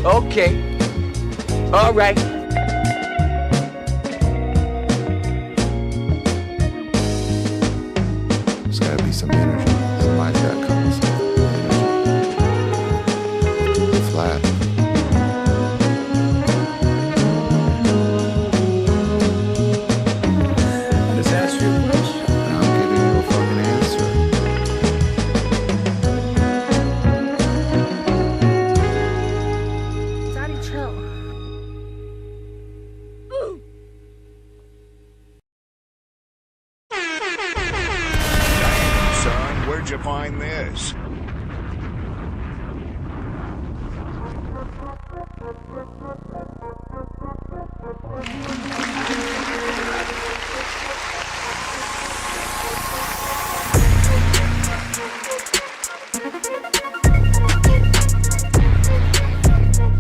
Okay. All right. There's gotta be some energy. Somebody's gotta come with some energy. Flagg. Just ask you a question. And I'm giving you a fucking answer. Daddy, chill. Son, where'd you find this?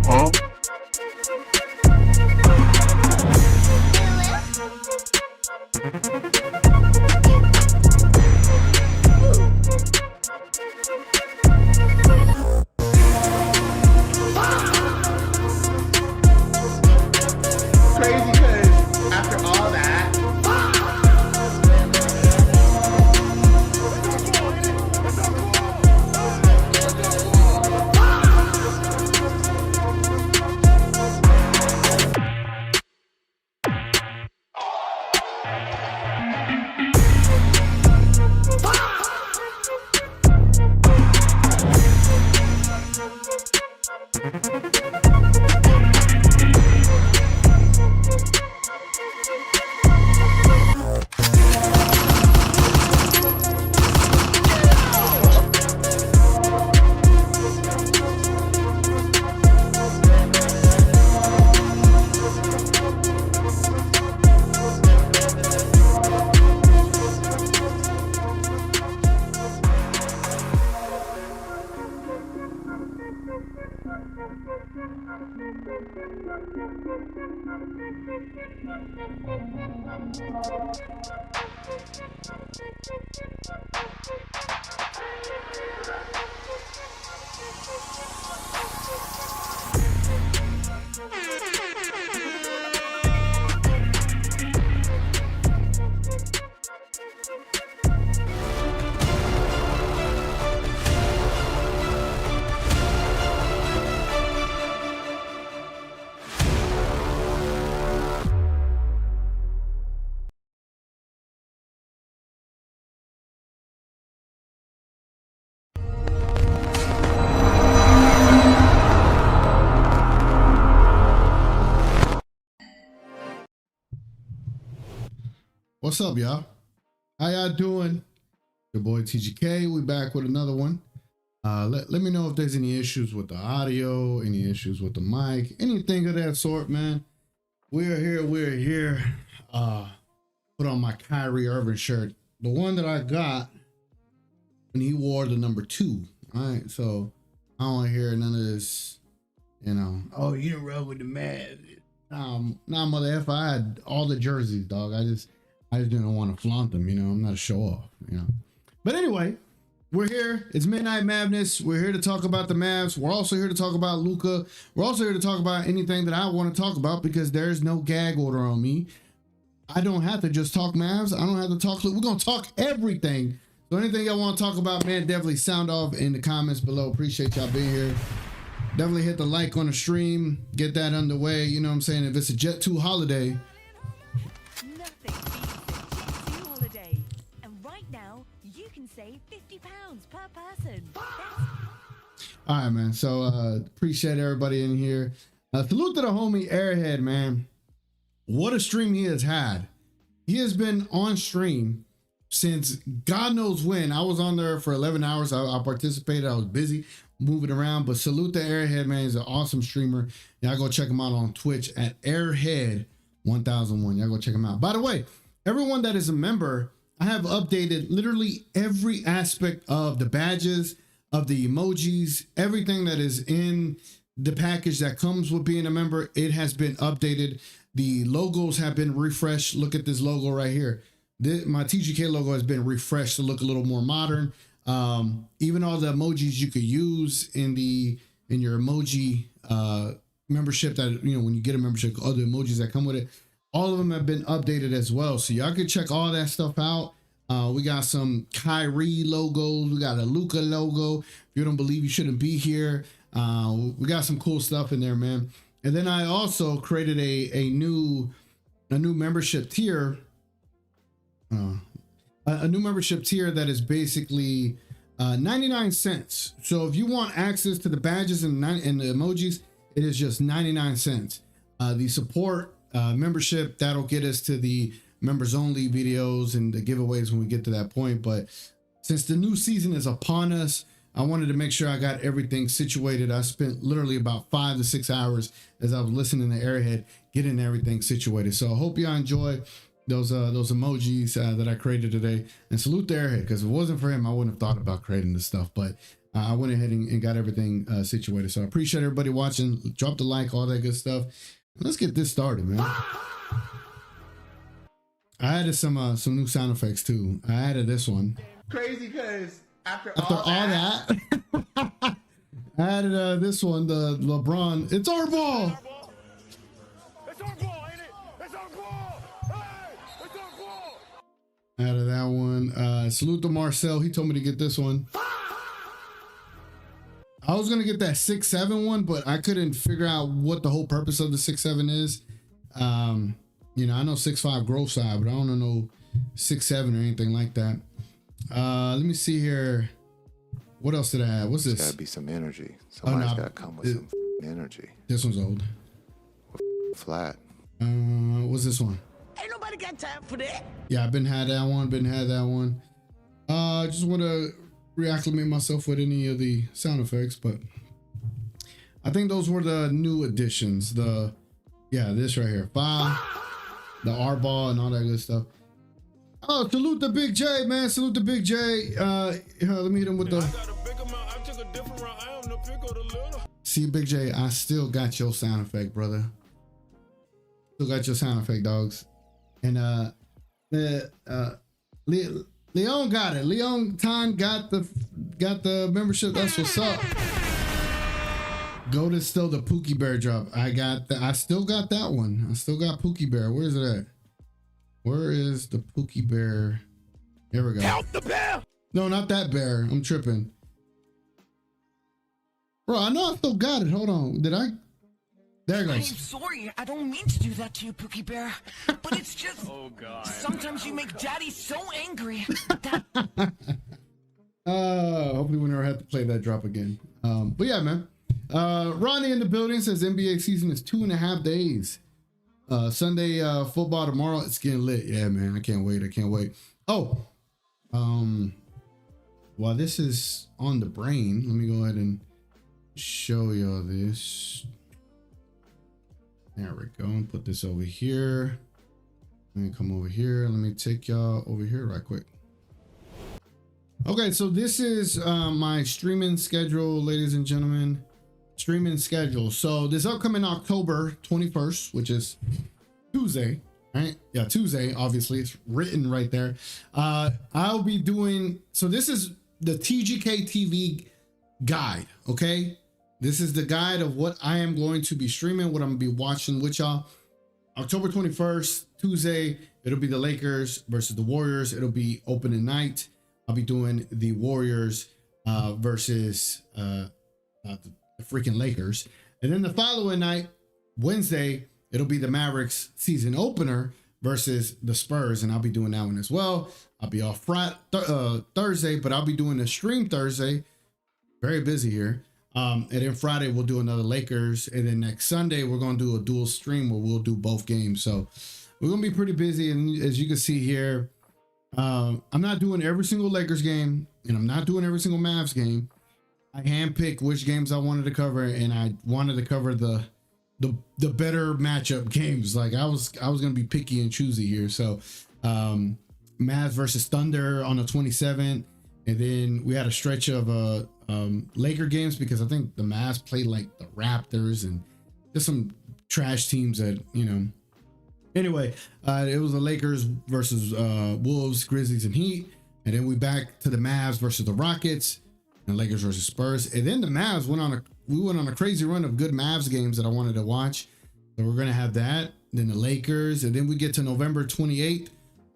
Huh? Crazy because after all that, What's up, y'all? How y'all doing? Your boy TGK. We back with another one. Let me know if there's any issues with the audio, any issues with the mic, anything of that sort, man. We're here. Put on my Kyrie Irving shirt, the one that I got when he wore the number 2. All right, so I don't want to hear none of this, oh, you didn't rub with the Mavs. Nah, mother effer, I had all the jerseys, dog. I just didn't want to flaunt them, I'm not a show off, But anyway, we're here. It's Midnight Mavness. We're here to talk about the Mavs. We're also here to talk about Luka. We're also here to talk about anything that I want to talk about because there's no gag order on me. I don't have to just talk Mavs. I don't have to talk. We're going to talk everything. So anything y'all want to talk about, man, definitely sound off in the comments below. Appreciate y'all being here. Definitely hit the like on the stream. Get that underway. You know what I'm saying? If it's a Jet 2 holiday. Nothing beats a Jet 2 holiday. And right now, you can save £50 per person. All right, man. So appreciate everybody in here. Salute to the homie Airhead, man. What a stream he has had. He has been on stream since God knows when. I was on there for 11 hours. I participated. I was busy moving around, but salute to Airhead, man. He's an awesome streamer. Y'all go check him out on Twitch at Airhead1001. Y'all go check him out. By the way, everyone that is a member, I have updated literally every aspect of the badges, of the emojis, everything that is in the package that comes with being a member. It has been updated. The logos have been refreshed. Look at this logo right here. My TGK logo has been refreshed to look a little more modern. Even all the emojis you could use in your emoji membership that, you know, when you get a membership, all the emojis that come with it, all of them have been updated as well. So y'all can check all that stuff out. We got some Kyrie logos. We got a Luka logo. If you don't believe you shouldn't be here. We got some cool stuff in there, man. And then I also created a new membership tier. A new membership tier that is basically 99 cents. So if you want access to the badges and the emojis, it is just 99 cents. The support membership, that'll get us to the members only videos and the giveaways when we get to that point. But since the new season is upon us, I wanted to make sure I got everything situated. I spent literally about 5 to 6 hours as I was listening to Airhead, getting everything situated. So I hope y'all enjoy those emojis that I created today, and salute to Airhead, because if it wasn't for him, I wouldn't have thought about creating this stuff. But I went ahead and got everything situated. So I appreciate everybody watching. Drop the like, all that good stuff. Let's get this started, man. I added some new sound effects too. I added this one. Crazy because after After all that, I added this one, the LeBron. It's our ball. It's our ball, ain't it? It's our ball. Hey, it's our ball. Added that one. Salute to Marcel. He told me to get this one. I was gonna get that 6'7" one, but I couldn't figure out what the whole purpose of the 6'7" is. You know, I know 6'5" growth side, but I don't know 6'7" or anything like that. Let me see here. What else did I have? What's There's this? gotta be some energy. Somebody's no. gotta come with some energy. This one's old. Flat. What's this one? Ain't nobody got time for that. Yeah, I've been had that one. Just want to reacclimate myself with any of the sound effects, but I think those were the new additions. This right here, 5, the R ball and all that good stuff. Oh, salute the Big J, man. Salute the Big J. Let me hit him with the. See, Big J, I still got your sound effect, brother. Still got your sound effect, dogs. And Leon got it. Leon Tan got the membership. That's what's up. Goat is still the Pookie Bear drop. I still got that one. I still got Pookie Bear. Where is it at? Where is the Pookie Bear? Here we go. Help the bear. No, not that bear. I'm tripping. Bro, I know I still got it. Hold on. Did I? There it I'm goes. sorry, I don't mean to do that to you, Pookie Bear. But it's just... Oh, God. Sometimes you make Daddy so angry that... Hopefully we never have to play that drop again. But yeah, man. Ronnie in the building says NBA season is 2.5 days. Sunday football tomorrow. It's getting lit. Yeah, man. I can't wait. Oh, while this is on the brain, let me go ahead and show y'all this. There we go. And put this over here. Let me come over here. Let me take y'all over here right quick. Okay, so this is my streaming schedule, ladies and gentlemen. Streaming schedule. So this upcoming October 21st, which is Tuesday, right? Yeah, Tuesday, obviously. It's written right there. I'll be doing, so this is the TGK TV guide, okay? This is the guide of what I am going to be streaming, what I'm gonna be watching with y'all. October 21st, Tuesday, it'll be the Lakers versus the Warriors. It'll be opening night. I'll be doing the Warriors versus the freaking Lakers. And then the following night, Wednesday, it'll be the Mavericks season opener versus the Spurs. And I'll be doing that one as well. I'll be off Thursday, but I'll be doing a stream Thursday. Very busy here. And then Friday, we'll do another Lakers. And then next Sunday, we're going to do a dual stream where we'll do both games. So we're going to be pretty busy. And as you can see here, I'm not doing every single Lakers game, and I'm not doing every single Mavs game. I handpicked which games I wanted to cover, and I wanted to cover the better matchup games. Like I was gonna be picky and choosy here. So Mavs versus Thunder on the 27th, and then we had a stretch of Laker games because I think the Mavs played like the Raptors and just some trash teams that, you know. Anyway, it was the Lakers versus Wolves, Grizzlies, and Heat. And then we back to the Mavs versus the Rockets and Lakers versus Spurs. And then the Mavs went on a we went on a crazy run of good Mavs games that I wanted to watch. So we're gonna have that. Then the Lakers, and then we get to November 28th,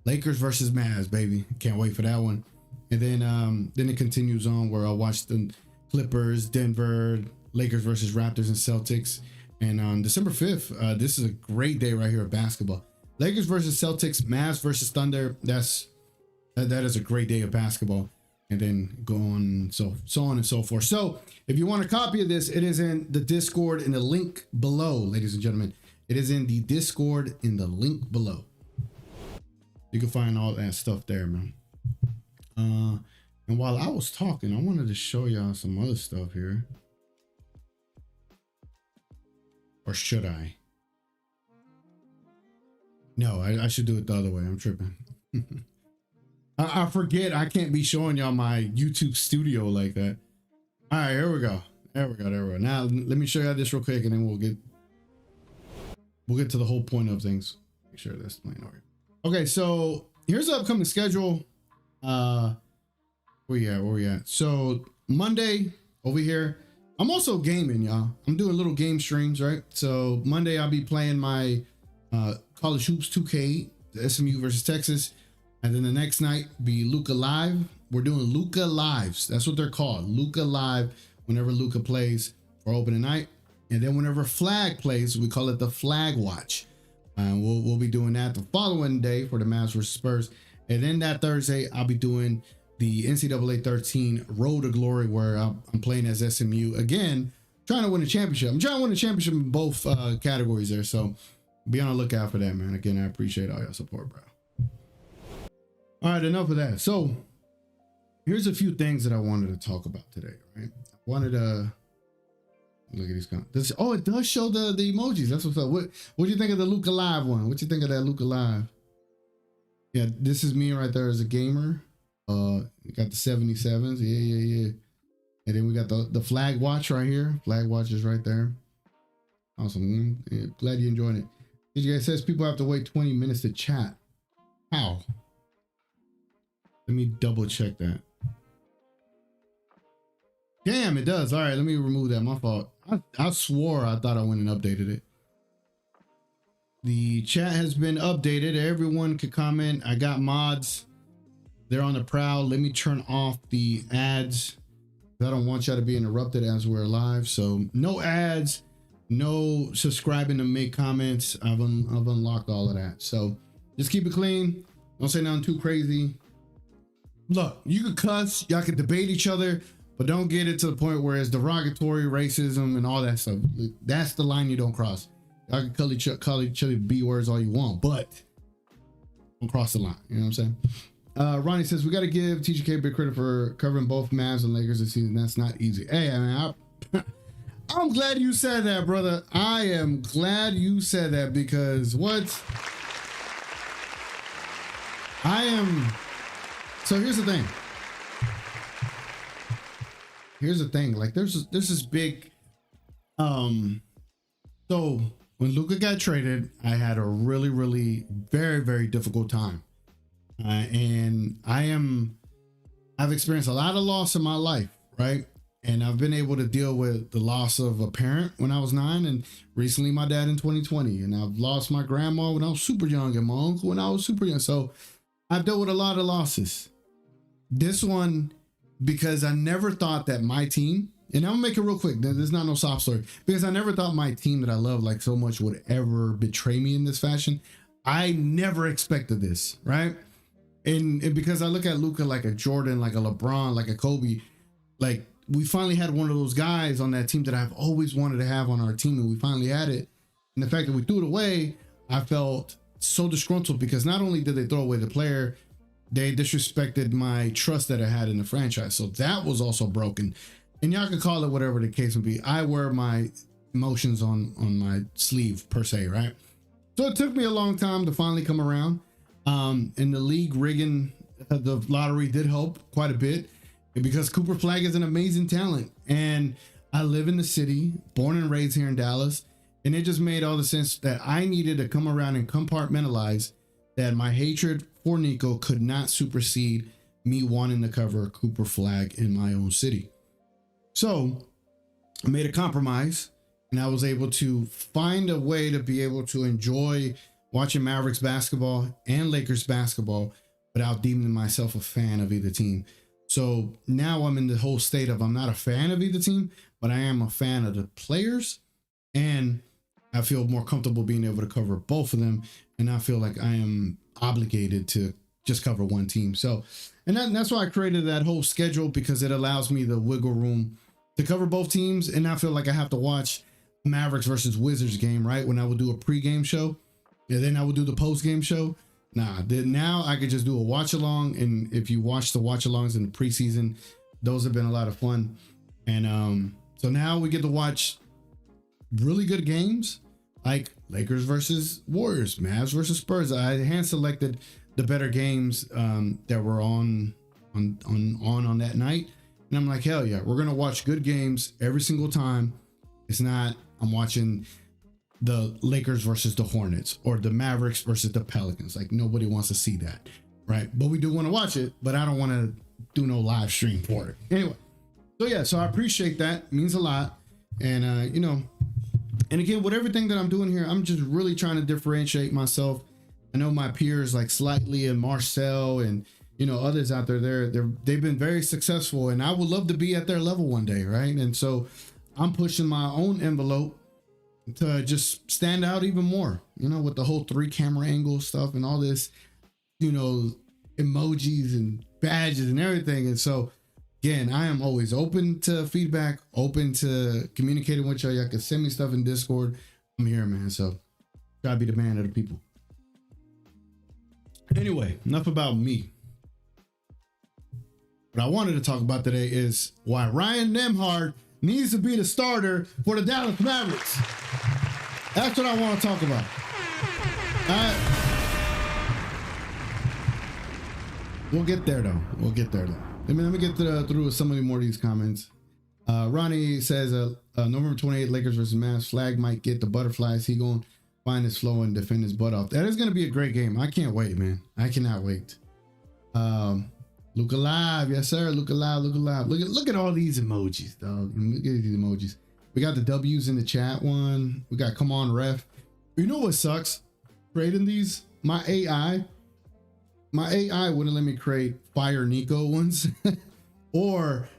Lakers versus Mavs, baby. Can't wait for that one. And then it continues on where I'll watch the Clippers, Denver, Lakers versus Raptors and Celtics. And on December 5th, this is a great day right here of basketball. Lakers versus Celtics, Mavs versus Thunder. That is a great day of basketball. And then go on, so on and so forth. So if you want a copy of this, it is in the Discord in the link below, ladies and gentlemen. It is in the Discord in the link below. You can find all that stuff there, man. And while I was talking, I wanted to show y'all some other stuff here. Or should I? No, I should do it the other way. I'm tripping. I forget I can't be showing y'all my YouTube studio like that. All right, here we go. There we go. Now let me show y'all this real quick, and then we'll get to the whole point of things. Make sure that's playing over. Okay, so here's the upcoming schedule. Where we at? So Monday over here, I'm also gaming, y'all. I'm doing little game streams, right? So Monday I'll be playing my College Hoops 2K, the SMU versus Texas. And then the next night be Luka Live. We're doing Luka Lives. That's what they're called. Luka Live whenever Luka plays for opening night. And then whenever Flagg plays, we call it the Flagg Watch. We'll be doing that the following day for the Mavs versus Spurs. And then that Thursday, I'll be doing the NCAA 13 Road to Glory, where I'm playing as SMU. Again, trying to win a championship. I'm trying to win a championship in both categories there. So be on the lookout for that, man. Again, I appreciate all your support, bro. All right, enough of that. So here's a few things that I wanted to talk about today, right? I wanted to look at these comments. Oh, it does show the emojis. That's what's up. What do you think of the Luka Live one? What you think of that Luka Live? Yeah, this is me right there as a gamer. We got the 77s. Yeah. And then we got the Flagg Watch right here. Flagg Watch is right there. Awesome. Yeah, glad you enjoyed it. It says people have to wait 20 minutes to chat. How? Let me double check that. Damn, it does. All right, let me remove that. My fault. I swore I thought I went and updated it. The chat has been updated. Everyone can comment. I got mods. They're on the prowl. Let me turn off the ads. I don't want y'all to be interrupted as we're live. So no ads, no subscribing to make comments. I've unlocked all of that. So just keep it clean. Don't say nothing too crazy. Look, you can cuss, y'all can debate each other, but don't get it to the point where it's derogatory, racism, and all that stuff. That's the line you don't cross. Y'all can call each other B words all you want, but don't cross the line. You know what I'm saying? Ronnie says, we got to give TGK big credit for covering both Mavs and Lakers this season. That's not easy. Hey, I mean, I'm glad you said that, brother. I am glad you said that, because so here's the thing. Like there's this big, so when Luka got traded, I had a really, very, very difficult time. And I've experienced a lot of loss in my life, right? And I've been able to deal with the loss of a parent when I was 9, and recently my dad in 2020. And I've lost my grandma when I was super young and my uncle when I was super young. So I've dealt with a lot of losses. This one, because I never thought that my team, and I'm gonna make it real quick, there's not no soft story, because I never thought my team that I love like so much would ever betray me in this fashion. I never expected this, right? And because I look at Luka like a Jordan, like a LeBron, like a Kobe, like we finally had one of those guys on that team that I've always wanted to have on our team, and we finally had it. And the fact that we threw it away, I felt so disgruntled, because not only did they throw away the player, they disrespected my trust that I had in the franchise. So that was also broken. And y'all can call it whatever the case may be. I wear my emotions on my sleeve per se, right? So it took me a long time to finally come around. And the league rigging the lottery did help quite a bit, because Cooper Flagg is an amazing talent. And I live in the city, born and raised here in Dallas. And it just made all the sense that I needed to come around and compartmentalize that my hatred for Nico could not supersede me wanting to cover Cooper Flagg in my own city. So I made a compromise, and I was able to find a way to be able to enjoy watching Mavericks basketball and Lakers basketball without deeming myself a fan of either team. So now I'm in the whole state of I'm not a fan of either team, but I am a fan of the players, and I feel more comfortable being able to cover both of them, and I feel like I am obligated to just cover one team. So, and that's why I created that whole schedule, because it allows me the wiggle room to cover both teams and not feel like I have to watch Mavericks versus Wizards game, right? When I would do a pregame show, and then I would do the postgame show. Nah, now I could just do a watch along, and if you watch the watch alongs in the preseason, those have been a lot of fun. And so now we get to watch really good games like Lakers versus Warriors, Mavs versus Spurs. I hand selected the better games that were on that night, and I'm like, hell yeah, we're gonna watch good games every single time. It's not I'm watching the Lakers versus the Hornets or the Mavericks versus the Pelicans. Like, nobody wants to see that, right? But we do want to watch it, but I don't want to do no live stream for it anyway. So yeah, so I appreciate that. It means a lot. And you know, and again, with everything that I'm doing here, I'm just really trying to differentiate myself. I know my peers like Slightly and Marcel and, you know, others out there, they've been very successful, and I would love to be at their level one day, right? And so I'm pushing my own envelope to just stand out even more, you know, with the whole 3 camera angle stuff and all this, you know, emojis and badges and everything. And so again, I am always open to feedback, open to communicating with y'all. Y'all can send me stuff in Discord. I'm here, man. So try to be the man of the people. Anyway, enough about me. What I wanted to talk about today is why Ryan Nemhard needs to be the starter for the Dallas Mavericks. That's what I want to talk about. We'll get there though. Let me get through some of more of these comments. Ronnie says November 28th, Lakers versus Mavs. Flagg might get the butterflies. He gonna find his flow and defend his butt off. That is gonna be a great game. I can't wait, man. I cannot wait. Luke alive, yes sir. Luke alive. Look at all these emojis, dog. Look at these emojis. We got the W's in the chat one. We got come on ref. You know what sucks? Creating these, my AI wouldn't let me create Fire Nico ones or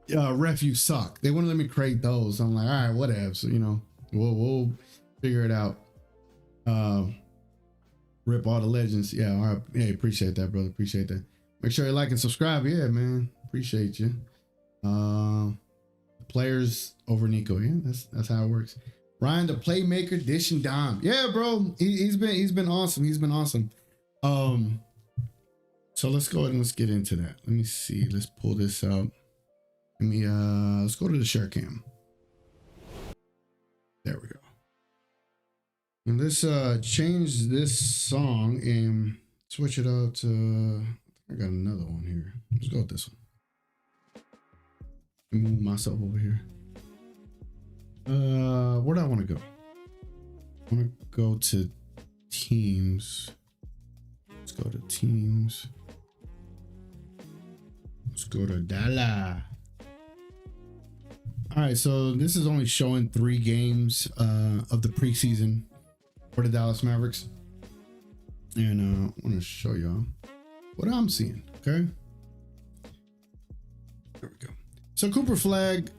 ref you suck. They wouldn't let me create those. I'm like, all right, whatever. So, you know, we'll figure it out. Rip all the legends. Yeah, all right. Hey, appreciate that, brother. Appreciate that. Make sure you like and subscribe. Yeah, man. Appreciate you. Players over Nico. Yeah, that's how it works. Ryan, the playmaker, dish and dime. Yeah, bro. He's been awesome. He's been awesome. So let's go ahead and let's get into that. Let me see. Let's pull this up. Let's go to the share cam. There we go. And let's change this song and switch it out to, I got another one here. Let's go with this one. Let me move myself over here. Where do I want to go? I want to go to teams. Let's go to teams. Let's go to Dallas. All right, so this is only showing 3 games of the preseason for the Dallas Mavericks. And I want to show y'all what I'm seeing, okay? There we go. So Cooper Flagg,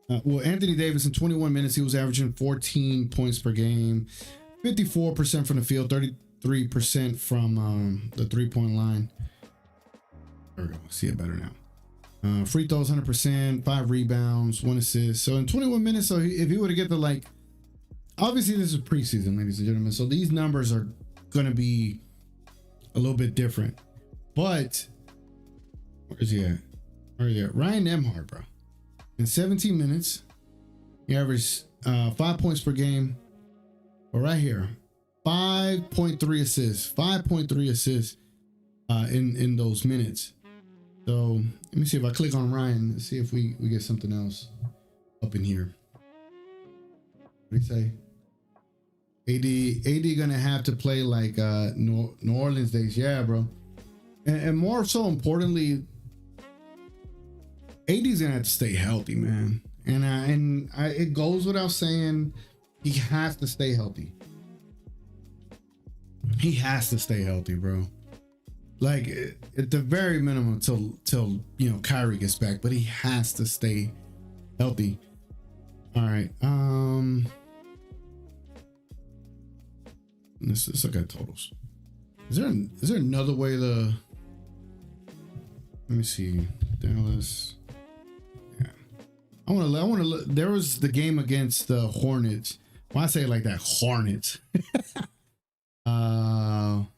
Anthony Davis in 21 minutes, he was averaging 14 points per game, 54% from the field, 33% from the 3-point line. There we go. See it better now. Free throws 100%, 5 rebounds, 1 assist. So in 21 minutes, so if he were to get the, like, obviously this is preseason, ladies and gentlemen, so these numbers are going to be a little bit different. But where is he at? Ryan Nemhard, bro. In 17 minutes, he averaged 5 points per game. But right here, 5.3 assists. 5.3 assists in those minutes. So let me see if I click on Ryan. Let's see if we get something else up in here. What do you say? AD gonna have to play like New Orleans days. Yeah, bro. And more so importantly, AD's gonna have to stay healthy, man. It goes without saying, he has to stay healthy. He has to stay healthy, bro. Like at the very minimum till you know Kyrie gets back, but he has to stay healthy. All right. Let's look at totals. Is there another way to? Let me see. Dallas. Yeah. I want to look. There was the game against the Hornets. Why I say it like that? Hornets.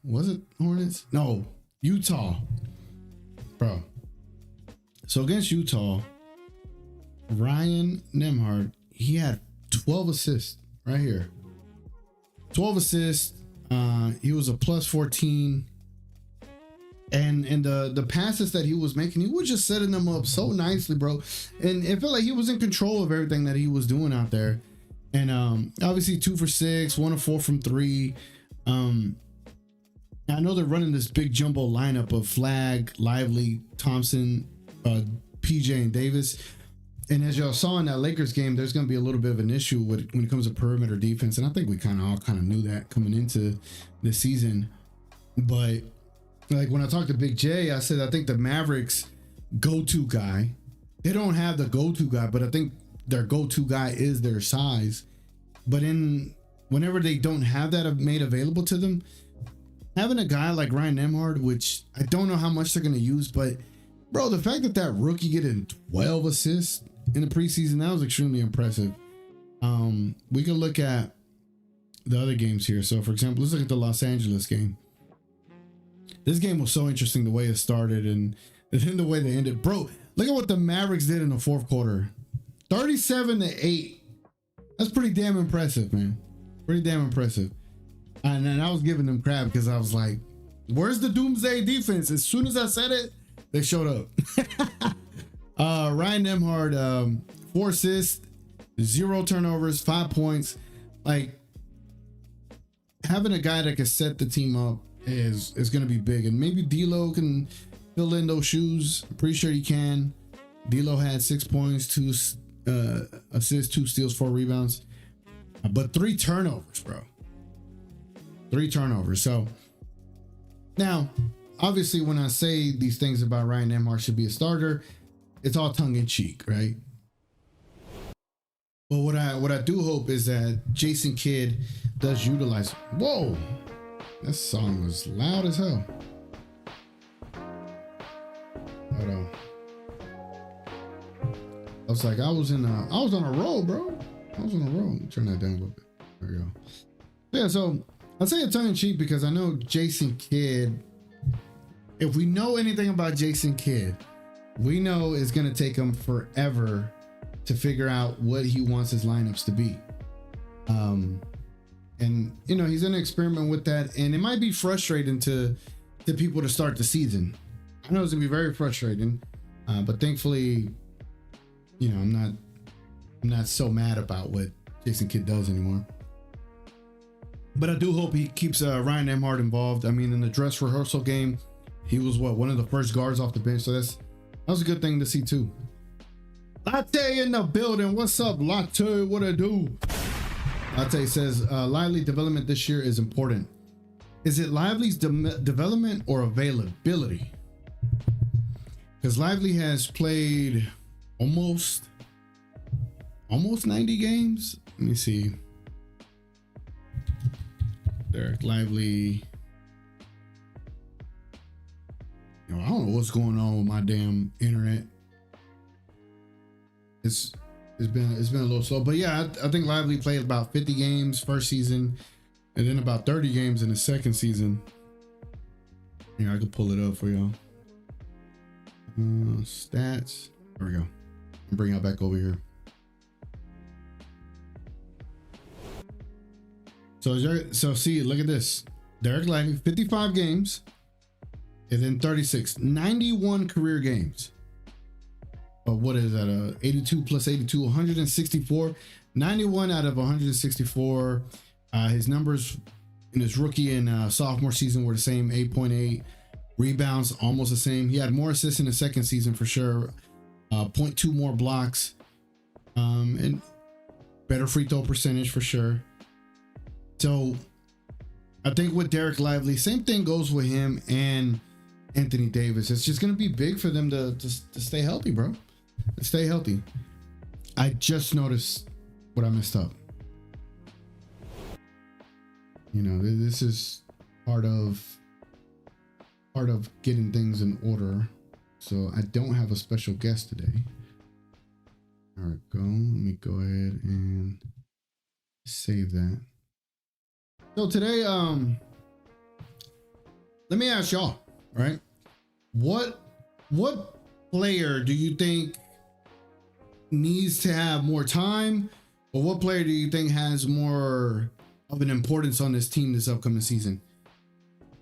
Was it Hornets? No, Utah. Bro. So against Utah, Ryan Nemhard, he had 12 assists right here. 12 assists. He was a plus 14. And the passes that he was making, he was just setting them up so nicely, bro. And it felt like he was in control of everything that he was doing out there. And obviously 2 for 6, 1 of 4 from 3. I know they're running this big jumbo lineup of Flagg, Lively, Thompson, PJ, and Davis. And as y'all saw in that Lakers game, there's going to be a little bit of an issue when it comes to perimeter defense. And I think we all knew that coming into this season. But like when I talked to Big J, I said I think the Mavericks go-to guy, they don't have the go-to guy, but I think their go-to guy is their size. But whenever they don't have that made available to them, having a guy like Ryan Nemhard, which I don't know how much they're going to use, but bro, the fact that rookie getting 12 assists in the preseason, that was extremely impressive. We can look at the other games here. So for example, let's look at the Los Angeles game. This game was so interesting the way it started and then the way they ended. Bro, look at what the Mavericks did in the fourth quarter. 37-8. That's pretty damn impressive, man. Pretty damn impressive. And then I was giving them crap because I was like, where's the doomsday defense? As soon as I said it, they showed up. Ryan Nemhard, 4 assists, 0 turnovers, 5 points. Like, having a guy that can set the team up is going to be big. And maybe D'Lo can fill in those shoes. I'm pretty sure he can. D'Lo had 6 points, 2 assists, 2 steals, 4 rebounds. But 3 turnovers, bro. 3 turnovers. So now, obviously, when I say these things about Ryan Nemhard should be a starter, it's all tongue in cheek, right? But what I do hope is that Jason Kidd does utilize. Whoa, that song was loud as hell. Hold on. I was like, I was on a roll, bro. I was on a roll. Turn that down a little bit. There we go. Yeah, so I say it tongue in cheek because I know Jason Kidd. If we know anything about Jason Kidd, we know it's going to take him forever to figure out what he wants his lineups to be. And you know, he's going to experiment with that, and it might be frustrating to people to start the season. I know it's going to be very frustrating, but thankfully, you know, I'm not so mad about what Jason Kidd does anymore. But I do hope he keeps Ryan Nemhard involved. I mean, in the dress rehearsal game, he was one of the first guards off the bench, so that was a good thing to see too. Latte in the building. What's up, Latte? What I do? Latte says Lively development this year is important. Is it Lively's development or availability? Because Lively has played almost 90 games. Let me see. Derek Lively. You know, I don't know what's going on with my damn internet. It's been a little slow, but yeah, I think Lively played about 50 games first season, and then about 30 games in the second season. Yeah, I can pull it up for y'all. Stats. There we go. I'll bring y'all back over here. So see, look at this. Derek Lively, 55 games, and then 36, 91 career games. What is that? 82 plus 82, 164, 91 out of 164. His numbers in his rookie and sophomore season were the same, 8.8. Rebounds, almost the same. He had more assists in the second season for sure. 0.2 more blocks. And better free throw percentage for sure. So I think with Derek Lively, same thing goes with him and Anthony Davis. It's just going to be big for them to stay healthy, bro. Stay healthy. I just noticed what I messed up. You know, this is part of getting things in order. So I don't have a special guest today. All right, go. Let me go ahead and save that. So today, let me ask y'all, right? What player do you think needs to have more time, or what player do you think has more of an importance on this team this upcoming season?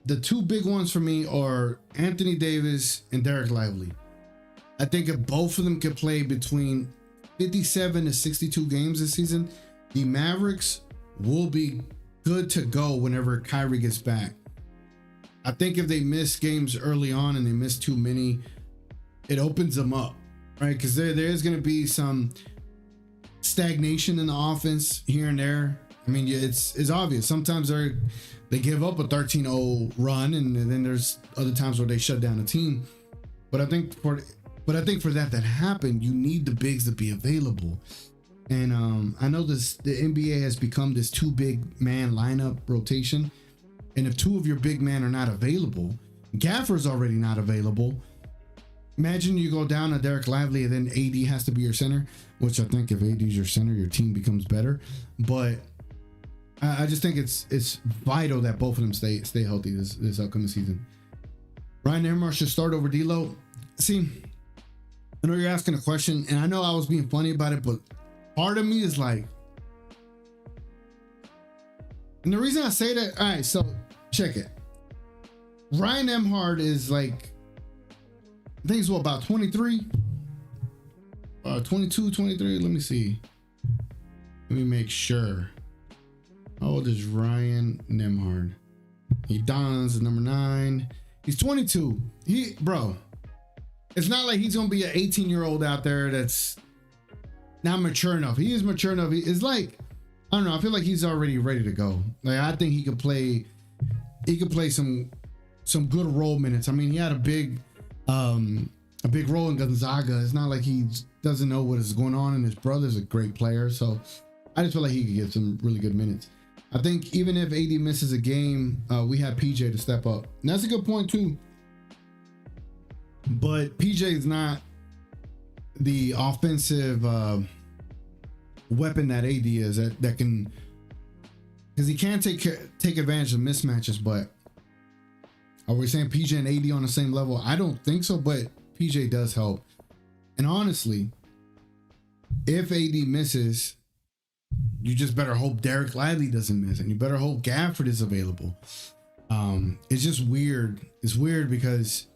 The two big ones for me are Anthony Davis and Derek Lively. I think if both of them could play between 57 to 62 games this season, the Mavericks will be good to go whenever Kyrie gets back. I think if they miss games early on and they miss too many, it opens them up, right? Because there's going to be some stagnation in the offense here and there. I mean, it's obvious. Sometimes they give up a 13-0 run, and then there's other times where they shut down a team. But I think for that happen, you need the bigs to be available. And I know the NBA has become this two big man lineup rotation. And if two of your big men are not available, Gaffer's already not available. Imagine you go down to Derek Lively and then AD has to be your center, which I think if AD is your center, your team becomes better. But I just think it's vital that both of them stay healthy this upcoming season. Ryan Nemhard should start over D'Lo. See, I know you're asking a question, and I know I was being funny about it, but part of me is like, and the reason I say that, all right, so check it. Ryan Nemhard is like, I think he's about 23, 22, 23. Let me see. Let me make sure. How old is Ryan Nemhard? He dons number 9. He's 22. Bro, it's not like he's gonna be an 18-year-old out there that's not mature enough. He is mature enough. It's like, I don't know. I feel like he's already ready to go. Like, I think he could play. He could play some good role minutes. I mean, he had a big role in Gonzaga. It's not like he doesn't know what is going on, and his brother's a great player. So I just feel like he could get some really good minutes. I think even if AD misses a game, we have PJ to step up. And that's a good point too. But PJ is not the offensive weapon that AD is that can, because he can take advantage of mismatches. But are we saying PJ and AD on the same level? I don't think so, but PJ does help. And honestly, if AD misses, you just better hope Derek Lively doesn't miss, and you better hope Gafford is available. It's just weird. It's weird because,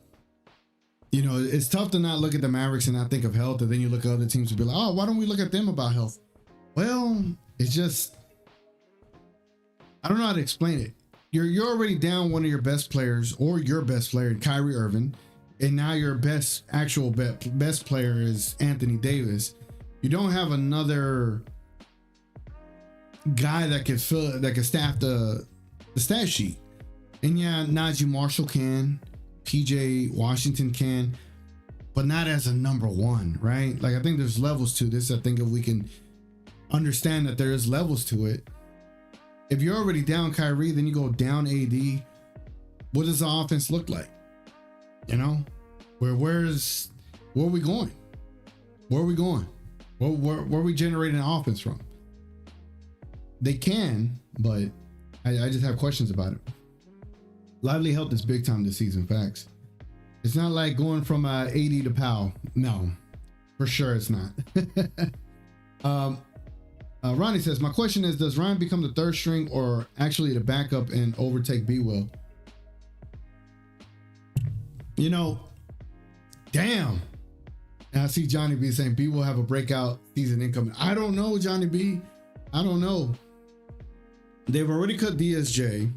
you know, it's tough to not look at the Mavericks and not think of health, and then you look at other teams and be like, oh, why don't we look at them about health? Well, it's just, I don't know how to explain it. You're already down one of your best players, or your best player, Kyrie Irving, and now your best player is Anthony Davis. You don't have another guy that can staff the stat sheet. And yeah, Najee Marshall can, PJ Washington can, but not as a number one, right? Like, I think there's levels to this. I think if we can understand that there is levels to it. If you're already down Kyrie, then you go down AD. What does the offense look like? You know, where are we going? Where are we going? Where are we generating an offense from? They can, but I just have questions about it. Lively health is big time this season. Facts. It's not like going from 80 to Powell. No, for sure it's not. Ronnie says, my question is, does Ryan become the third string or actually the backup and overtake B-Will? You know, damn. And I see Johnny B saying B will have a breakout season incoming. I don't know, Johnny B. I don't know. They've already cut DSJ.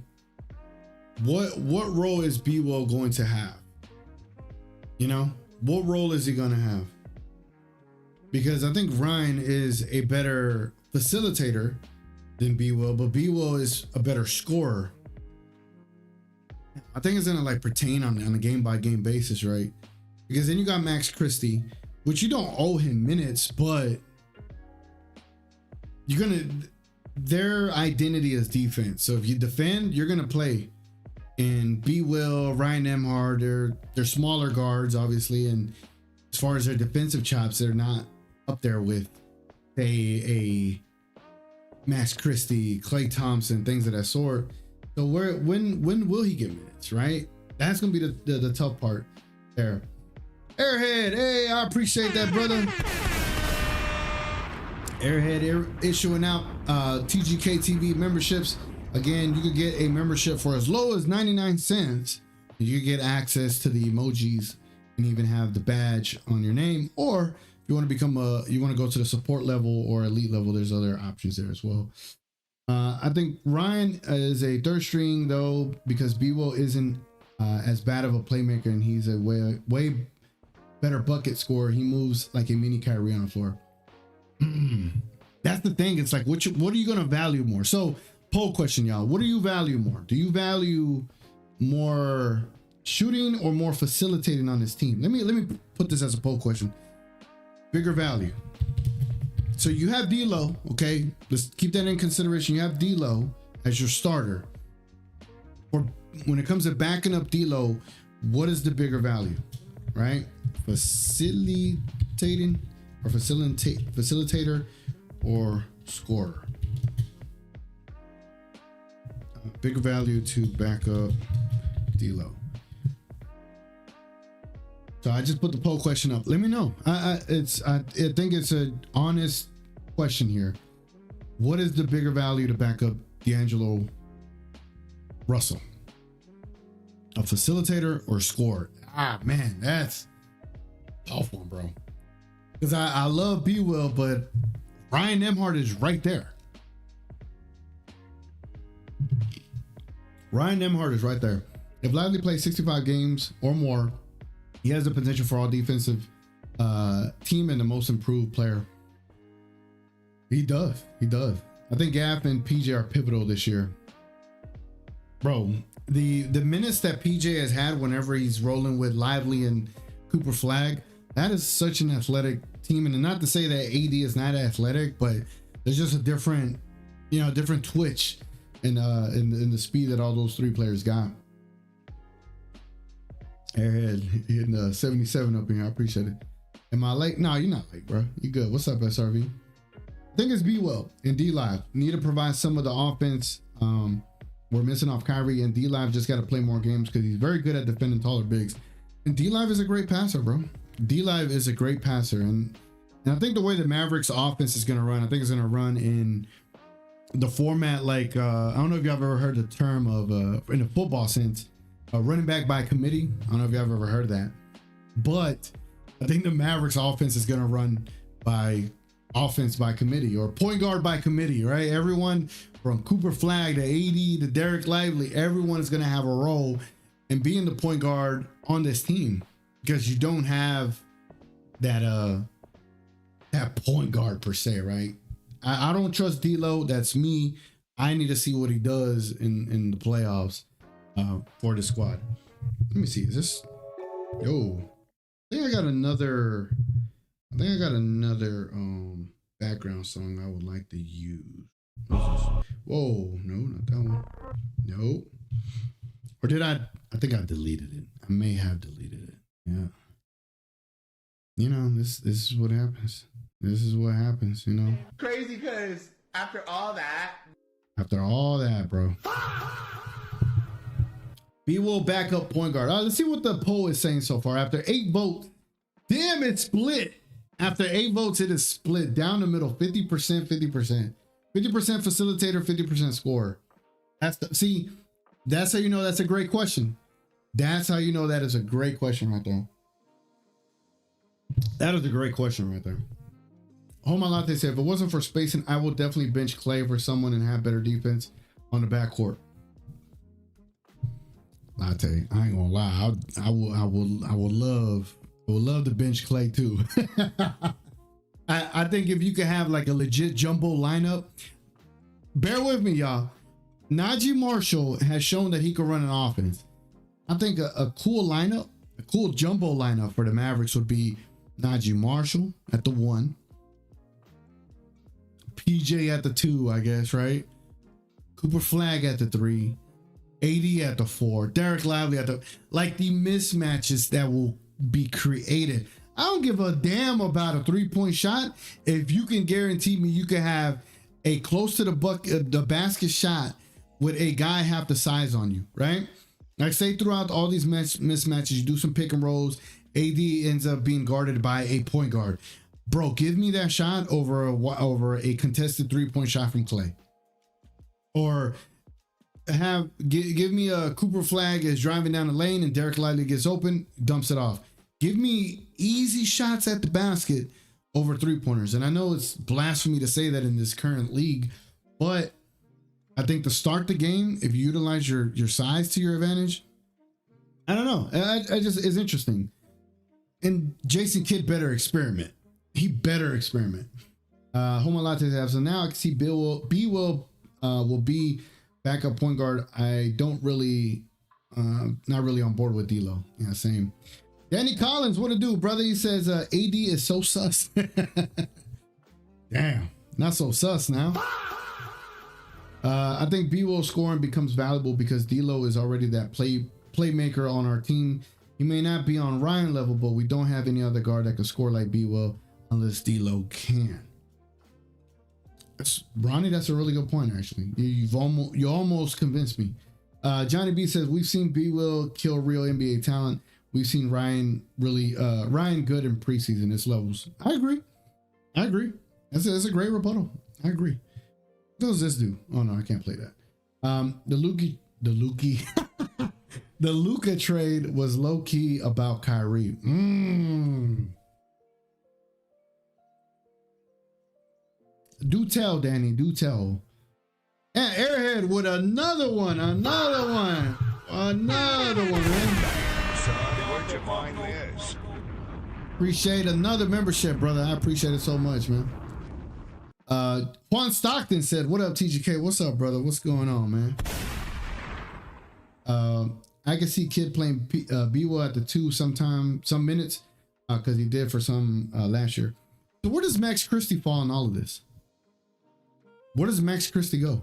What role is B Will going to have? You know, what role is he going to have? because I think Ryan is a better facilitator than B Will, but B Will is a better scorer. I think it's gonna like pertain on a game by game basis, right? Because then you got Max Christie, which you don't owe him minutes, but their identity is defense. So if you defend, you're gonna play. And B Will, Ryan Nemhard, they're smaller guards, obviously, and as far as their defensive chops, they're not up there with a Max Christie, Klay Thompson, things of that sort. So when will he get minutes, right? That's gonna be the tough part there. Airhead, hey, I appreciate that, brother. Airhead issuing out TGK TV memberships. Again, you could get a membership for as low as 99 cents. You get access to the emojis and even have the badge on your name. Or if you want to become you want to go to the support level or elite level, there's other options there as well. I think Ryan is a third string though, because B-Will isn't as bad of a playmaker, and he's a way better bucket scorer. He moves like a mini Kyrie on the floor. That's the thing. It's like, what are you going to value more? So poll question, y'all. What do you value more? Do you value more shooting or more facilitating on this team? Let me put this as a poll question. Bigger value. So you have D'Lo, okay? Let's keep that in consideration. You have D'Lo as your starter. Or when it comes to backing up D'Lo, what is the bigger value, right? Facilitating or facilitator or scorer? Bigger value to back up D'Lo. So I just put the poll question up. Let me know. I think it's an honest question here. What is the bigger value to back up D'Angelo Russell? A facilitator or scorer? Ah, man, that's a tough one, bro. Because I love B-Will, but Ryan Nemhard is right there. Ryan Nemhard is right there. If Lively plays 65 games or more, he has the potential for all defensive team and the most improved player. He does. He does. I think Gaff and PJ are pivotal this year. Bro, the minutes that PJ has had whenever he's rolling with Lively and Cooper Flagg, that is such an athletic team. And not to say that AD is not athletic, but there's just a different, different twitch in the speed that all those three players got. Airhead hitting 77 up in here. I appreciate it. Am I late? No, you're not late, bro. You good. What's up, SRV? I think it's B-Will and D-Live. Need to provide some of the offense. We're missing off Kyrie, and D-Live just got to play more games because he's very good at defending taller bigs. And D-Live is a great passer, bro. D-Live is a great passer. And I think the way the Mavericks offense is going to run, I think it's going to run in the format like, I don't know if y'all have ever heard the term of, in a football sense, running back by committee. I don't know if y'all have ever heard that. But I think the Mavericks offense is going to run by offense by committee, or point guard by committee, right? Everyone from Cooper Flagg to AD to Derek Lively, everyone is going to have a role in being the point guard on this team, because you don't have that point guard per se, right? I don't trust D'Lo. That's me. I need to see what he does in the playoffs for the squad. Let me see. Is this? Yo, I think I got another background song I would like to use. Whoa, no, not that one. No. Or did I think I deleted it. I may have deleted it. Yeah. This is what happens. This is what happens, Crazy, because after all that, bro. B-Will backup point guard. All right, let's see what the poll is saying so far. After 8 votes, damn, it's split. After 8 votes, it is split down the middle, 50%, 50%. 50% facilitator, 50% scorer. That's how you know that's a great question. That's how you know that is a great question right there. That is a great question right there. Home Latte said, if it wasn't for spacing, I will definitely bench Klay for someone and have better defense on the backcourt. Latte, I ain't gonna lie. I would love to bench Klay too. I think if you could have like a legit jumbo lineup, bear with me, y'all. Najee Marshall has shown that he can run an offense. I think a cool lineup, a cool jumbo lineup for the Mavericks would be Najee Marshall at the 1, PJ at the 2, I guess, right? Cooper Flagg at the 3, AD at the 4, Derek Lively at the, like the mismatches that will be created. I don't give a damn about a 3-point shot if you can guarantee me you can have a close to the basket shot with a guy half the size on you, right? Like say throughout all these mismatches, you do some pick and rolls, AD ends up being guarded by a point guard. Bro, give me that shot over a contested 3-point shot from Clay. Or give me a Cooper Flagg is driving down the lane and Derek Lively gets open, dumps it off. Give me easy shots at the basket over 3-pointers. And I know it's blasphemy to say that in this current league, but I think to start the game, if you utilize your size to your advantage, I don't know. I just, it's interesting. And Jason Kidd better experiment. He better experiment. Homo Latte have, so now I can see will be backup point guard. I don't really, not really on board with D'Lo. Yeah, same. Danny Collins, what to do, brother? He says AD is so sus. Damn, not so sus now. I think B Will scoring becomes valuable because D'Lo is already that playmaker on our team. He may not be on Ryan level, but we don't have any other guard that can score like B Will unless D'Lo can. Ronnie, that's a really good point. Actually, you almost convinced me. Johnny B says we've seen B Will kill real NBA talent. We've seen Ryan good in preseason. His levels. I agree. That's a great rebuttal. I agree. What does this do? Oh no, I can't play that. The Luka trade was low key about Kyrie. Do tell, Danny. Do tell. And Airhead with another one, man. Appreciate another membership, brother. I appreciate it so much, man. Juan Stockton said, what up, TGK? What's up, brother? What's going on, man? I can see Kid playing B-Will at the 2 some minutes, because he did for some last year. So where does Max Christie fall in all of this? Where does Max Christie go?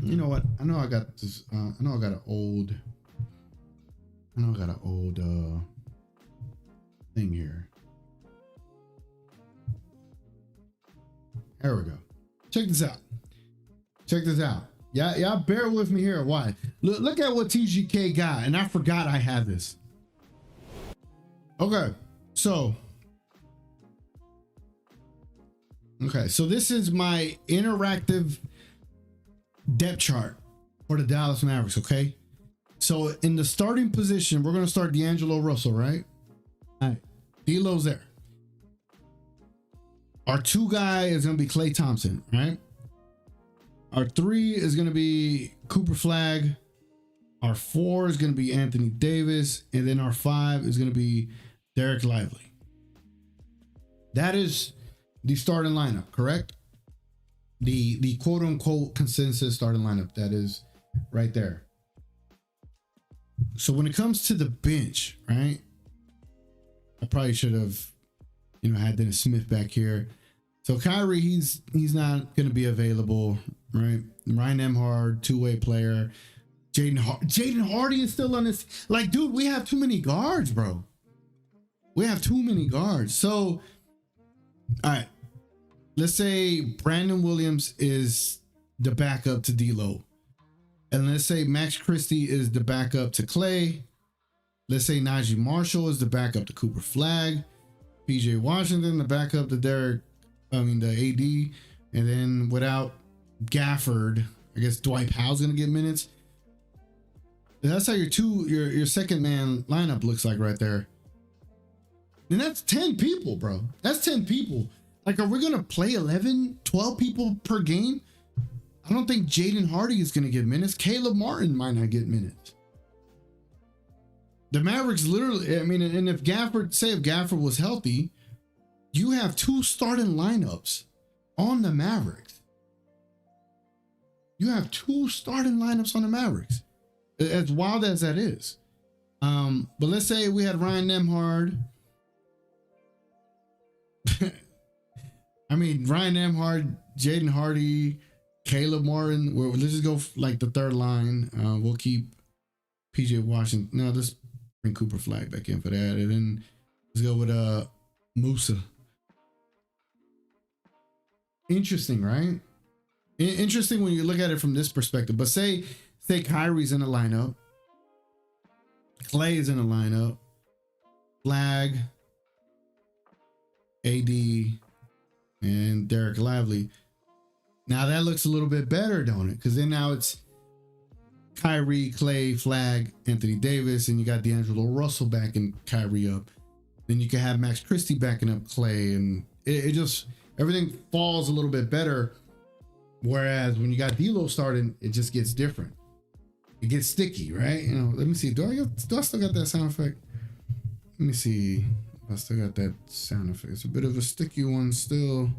You know what? I know I got this. I know I got an old thing here. There we go. Check this out. Y'all bear with me here. Why? Look at what TGK got, and I forgot I had this. Okay, so this is my interactive depth chart for the Dallas Mavericks. Okay, so in the starting position, we're gonna start D'Angelo Russell, right? All right, D'Lo's there. Our 2 guy is gonna be Klay Thompson, right? Our 3 is going to be Cooper Flagg. Our 4 is going to be Anthony Davis. And then our 5 is going to be Derek Lively. That is the starting lineup, correct? The quote unquote consensus starting lineup. That is right there. So when it comes to the bench, right? I probably should have, had Dennis Smith back here. So Kyrie, he's not going to be available, right? Ryan Nemhard, 2-way player. Jaden Hardy is still on this. Like, dude, we have too many guards, bro. We have too many guards. So, all right. Let's say Brandon Williams is the backup to D'Lo. And let's say Max Christie is the backup to Clay. Let's say Najee Marshall is the backup to Cooper Flagg. PJ Washington, the backup to the AD. And then without Gafford, I guess Dwight Powell's gonna get minutes. That's how your second man lineup looks like right there. And that's 10 people, bro. That's 10 people. Like, are we gonna play 11, 12 people per game? I don't think Jaden Hardy is gonna get minutes. Caleb Martin might not get minutes. The Mavericks literally, I mean, and if Gafford was healthy, you have 2 starting lineups on the Mavericks. You have 2 starting lineups on the Mavericks. As wild as that is. But let's say we had Ryan Nemhard. I mean, Ryan Nemhard, Jaden Hardy, Caleb Martin. Let's just go like the third line. We'll keep PJ Washington. No, let's bring Cooper Flagg back in for that. And then let's go with Musa. Interesting, right? Interesting when you look at it from this perspective. But say Kyrie's in the lineup. Clay is in the lineup. Flagg, AD, and Derek Lively. Now that looks a little bit better, don't it? Because then now it's Kyrie, Clay, Flagg, Anthony Davis, and you got D'Angelo Russell backing Kyrie up. Then you can have Max Christie backing up Clay, and it just, everything falls a little bit better. Whereas when you got D'Lo starting, it just gets different. It gets sticky, right? You know, let me see. Do I still got that sound effect? Let me see. I still got that sound effect. It's a bit of a sticky one still.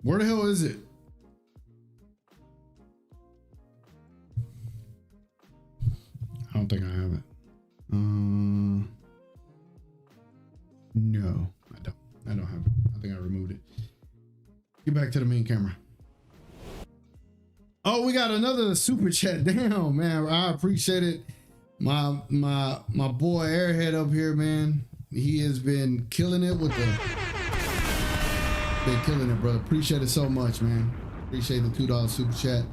Where the hell is it? I don't think I have it. No, I don't have it. I think I removed it. Get back to the main camera. Oh, we got another super chat. Damn, man, I appreciate it. My boy Airhead up here, man. He has been killing it with been killing it, brother. Appreciate it so much, man. Appreciate the $2 super chat.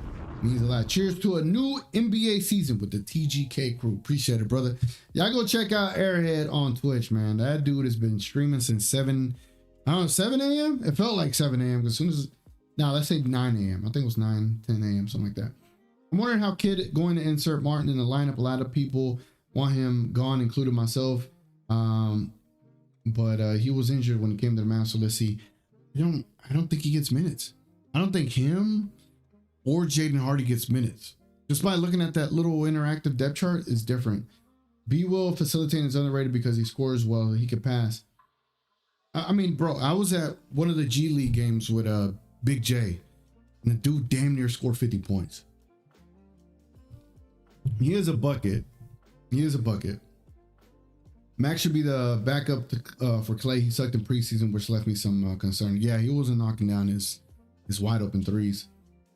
Means a lot. Cheers to a new NBA season with the TGK crew. Appreciate it, brother. Y'all go check out Airhead on Twitch, man. That dude has been streaming since 7 a.m. It felt like 7 a.m. as soon as, no, let's say 9 a.m. I think it was 10 a.m. something like that. I'm wondering how Kid going to insert Martin in the lineup. A lot of people want him gone, including myself. But he was injured when it came to the Mavs. So let's see. I don't think he gets minutes. I don't think him or Jaden Hardy gets minutes. Just by looking at that little interactive depth chart is different. B Will facilitating is underrated because he scores well. He could pass. I mean, bro, I was at one of the G League games with Big J, and the dude damn near scored 50 points. He is a bucket. Max should be the backup for Clay. He sucked in preseason, which left me some concern. Yeah, he wasn't knocking down his wide open threes.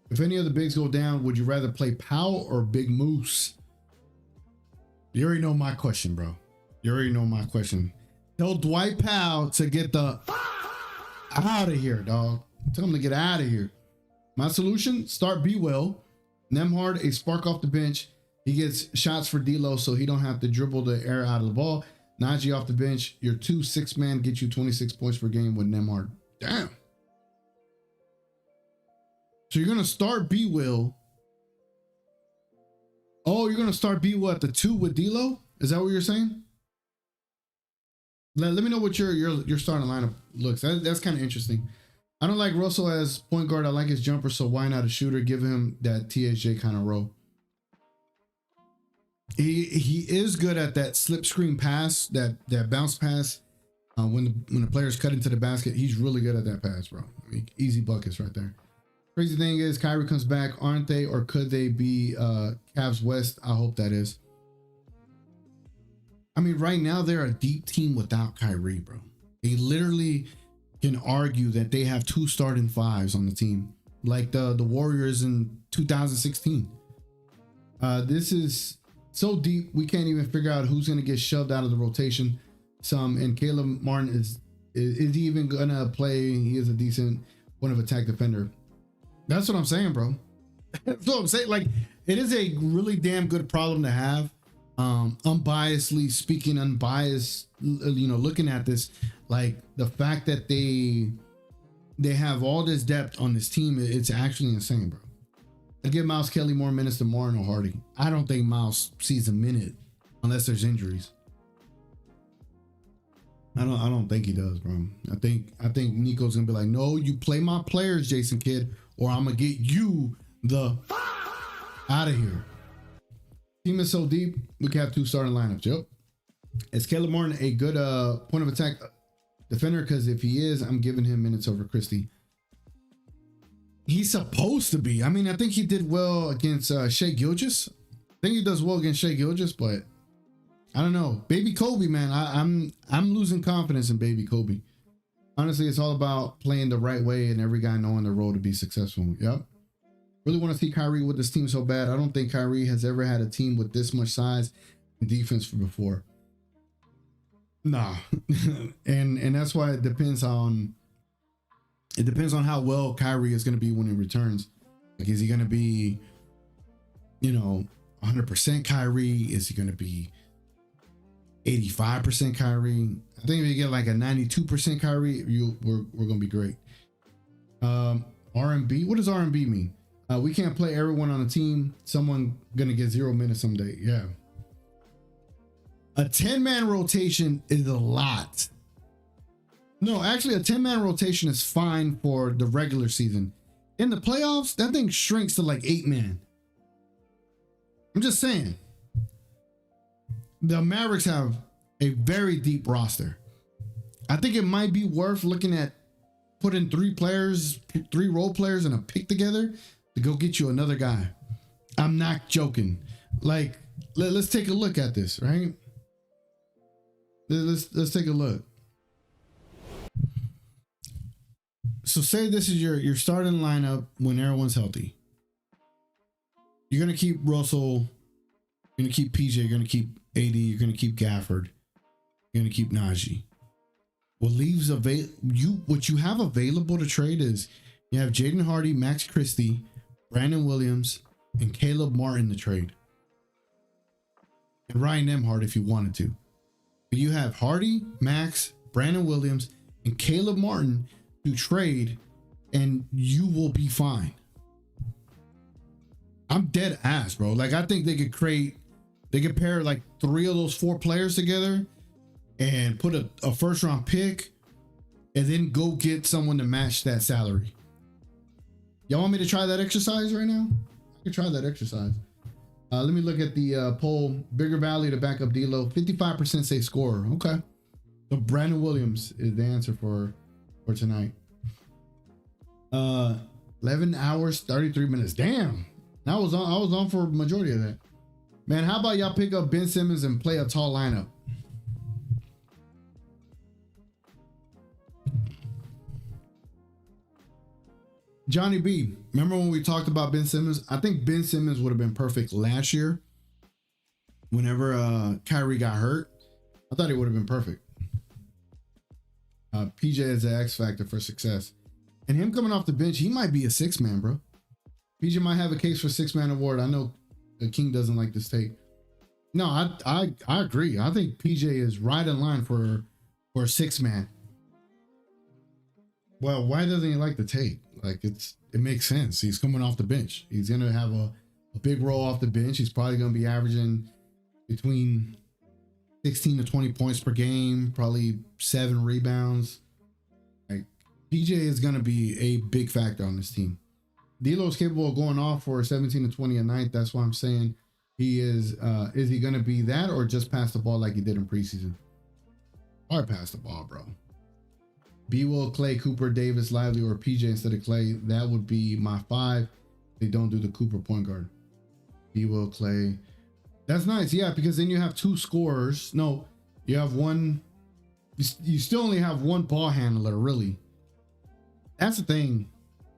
If any of the bigs go down, would you rather play Powell or Big Moose? You already know my question, bro. Tell Dwight Powell to get the out of here, dog. Tell him to get out of here. My solution, start B Will. Nemhard, a spark off the bench. He gets shots for D'Lo, so he don't have to dribble the air out of the ball. Najee off the bench. Your 2-6-man get you 26 points per game with Nemhard. Damn. So you're going to start B Will. Oh, you're going to start B Will at the 2 with D'Lo? Is that what you're saying? Let me know what your starting lineup looks. That's kind of interesting. I don't like Russell as point guard. I like his jumper, so why not a shooter? Give him that TSJ kind of role. He is good at that slip screen pass, that bounce pass. When the players cut into the basket, he's really good at that pass, bro. I mean, easy buckets right there. Crazy thing is, Kyrie comes back, aren't they? Or could they be Cavs West? I hope that is. I mean, right now they're a deep team without Kyrie, bro. They literally can argue that they have 2 starting 5s on the team, like the Warriors in 2016. This is so deep, we can't even figure out who's going to get shoved out of the rotation. And Caleb Martin is he even going to play? He is a decent one of attack defender. That's what I'm saying, bro. That's what I'm saying. Like, it is a really damn good problem to have. Unbiasedly speaking, unbiased, looking at this, like the fact that they have all this depth on this team, it's actually insane, bro. I give Miles Kelly more minutes than Martin or Hardy. I don't think Miles sees a minute unless there's injuries. I don't think he does, bro. I think Nico's gonna be like, no, you play my players, Jason Kidd, or I'm gonna get you the out of here. Team is so deep, we can have 2 starting lineups. Yep. Is Caleb Martin a good point of attack defender? Because if he is, I'm giving him minutes over Christie. He's supposed to be. I mean, I think he did well against Shea Gilgeous. I think he does well against Shea Gilgeous, but I don't know. Baby Kobe, man, I'm losing confidence in Baby Kobe. Honestly, it's all about playing the right way and every guy knowing the role to be successful. Yep. Really want to see Kyrie with this team so bad. I don't think Kyrie has ever had a team with this much size and defense before. Nah. and that's why it depends on how well Kyrie is going to be when he returns. Like, is he going to be, 100% Kyrie? Is he going to be 85% Kyrie? I think if you get like a 92% Kyrie, we're going to be great. R&B. What does R&B mean? We can't play everyone on the team. Someone going to get 0 minutes someday. Yeah. A 10-man rotation is a lot. No, actually, a 10-man rotation is fine for the regular season. In the playoffs, that thing shrinks to like 8-man. I'm just saying. The Mavericks have a very deep roster. I think it might be worth looking at putting 3 role players and a pick together to go get you another guy. I'm not joking. Like, let's take a look at this, right? Let's take a look. So say this is your starting lineup when everyone's healthy. You're going to keep Russell. You're going to keep PJ. You're going to keep AD. You're going to keep Gafford. You're going to keep Najee. What you have available to trade is you have Jaden Hardy, Max Christie, Brandon Williams, and Caleb Martin to trade. And Ryan Nemhard if you wanted to. But you have Hardy, Max, Brandon Williams, and Caleb Martin to trade, and you will be fine. I'm dead ass, bro. Like, I think they could pair like 3 of those 4 players together and put a first round pick and then go get someone to match that salary. Y'all want me to try that exercise right now? I can try that exercise. Let me look at the poll. Bigger value to back up D'Lo. 55% say scorer. Okay. So Brandon Williams is the answer for tonight. 11 hours, 33 minutes. Damn. I was on for a majority of that. Man, how about y'all pick up Ben Simmons and play a tall lineup? Johnny B, remember when we talked about Ben Simmons? I think Ben Simmons would have been perfect last year. Whenever Kyrie got hurt, I thought he would have been perfect. PJ is the X factor for success. And him coming off the bench, he might be a 6-man, bro. PJ might have a case for 6-man award. I know the King doesn't like this take. No, I agree. I think PJ is right in line for a 6-man. Well, why doesn't he like the take? Like, it makes sense. He's coming off the bench. He's going to have a big role off the bench. He's probably going to be averaging between 16 to 20 points per game, probably 7 rebounds. Like, PJ is going to be a big factor on this team. D'Lo is capable of going off for 17 to 20 a night. That's why I'm saying he is. Is he going to be that or just pass the ball like he did in preseason? Probably pass the ball, bro. B. Will, Clay, Cooper, Davis, Lively, or PJ instead of Clay. That would be my 5. They don't do the Cooper point guard. B. Will, Clay. That's nice. Yeah, because then you have 2 scorers. No, you have 1. You still only have 1 ball handler, really. That's the thing.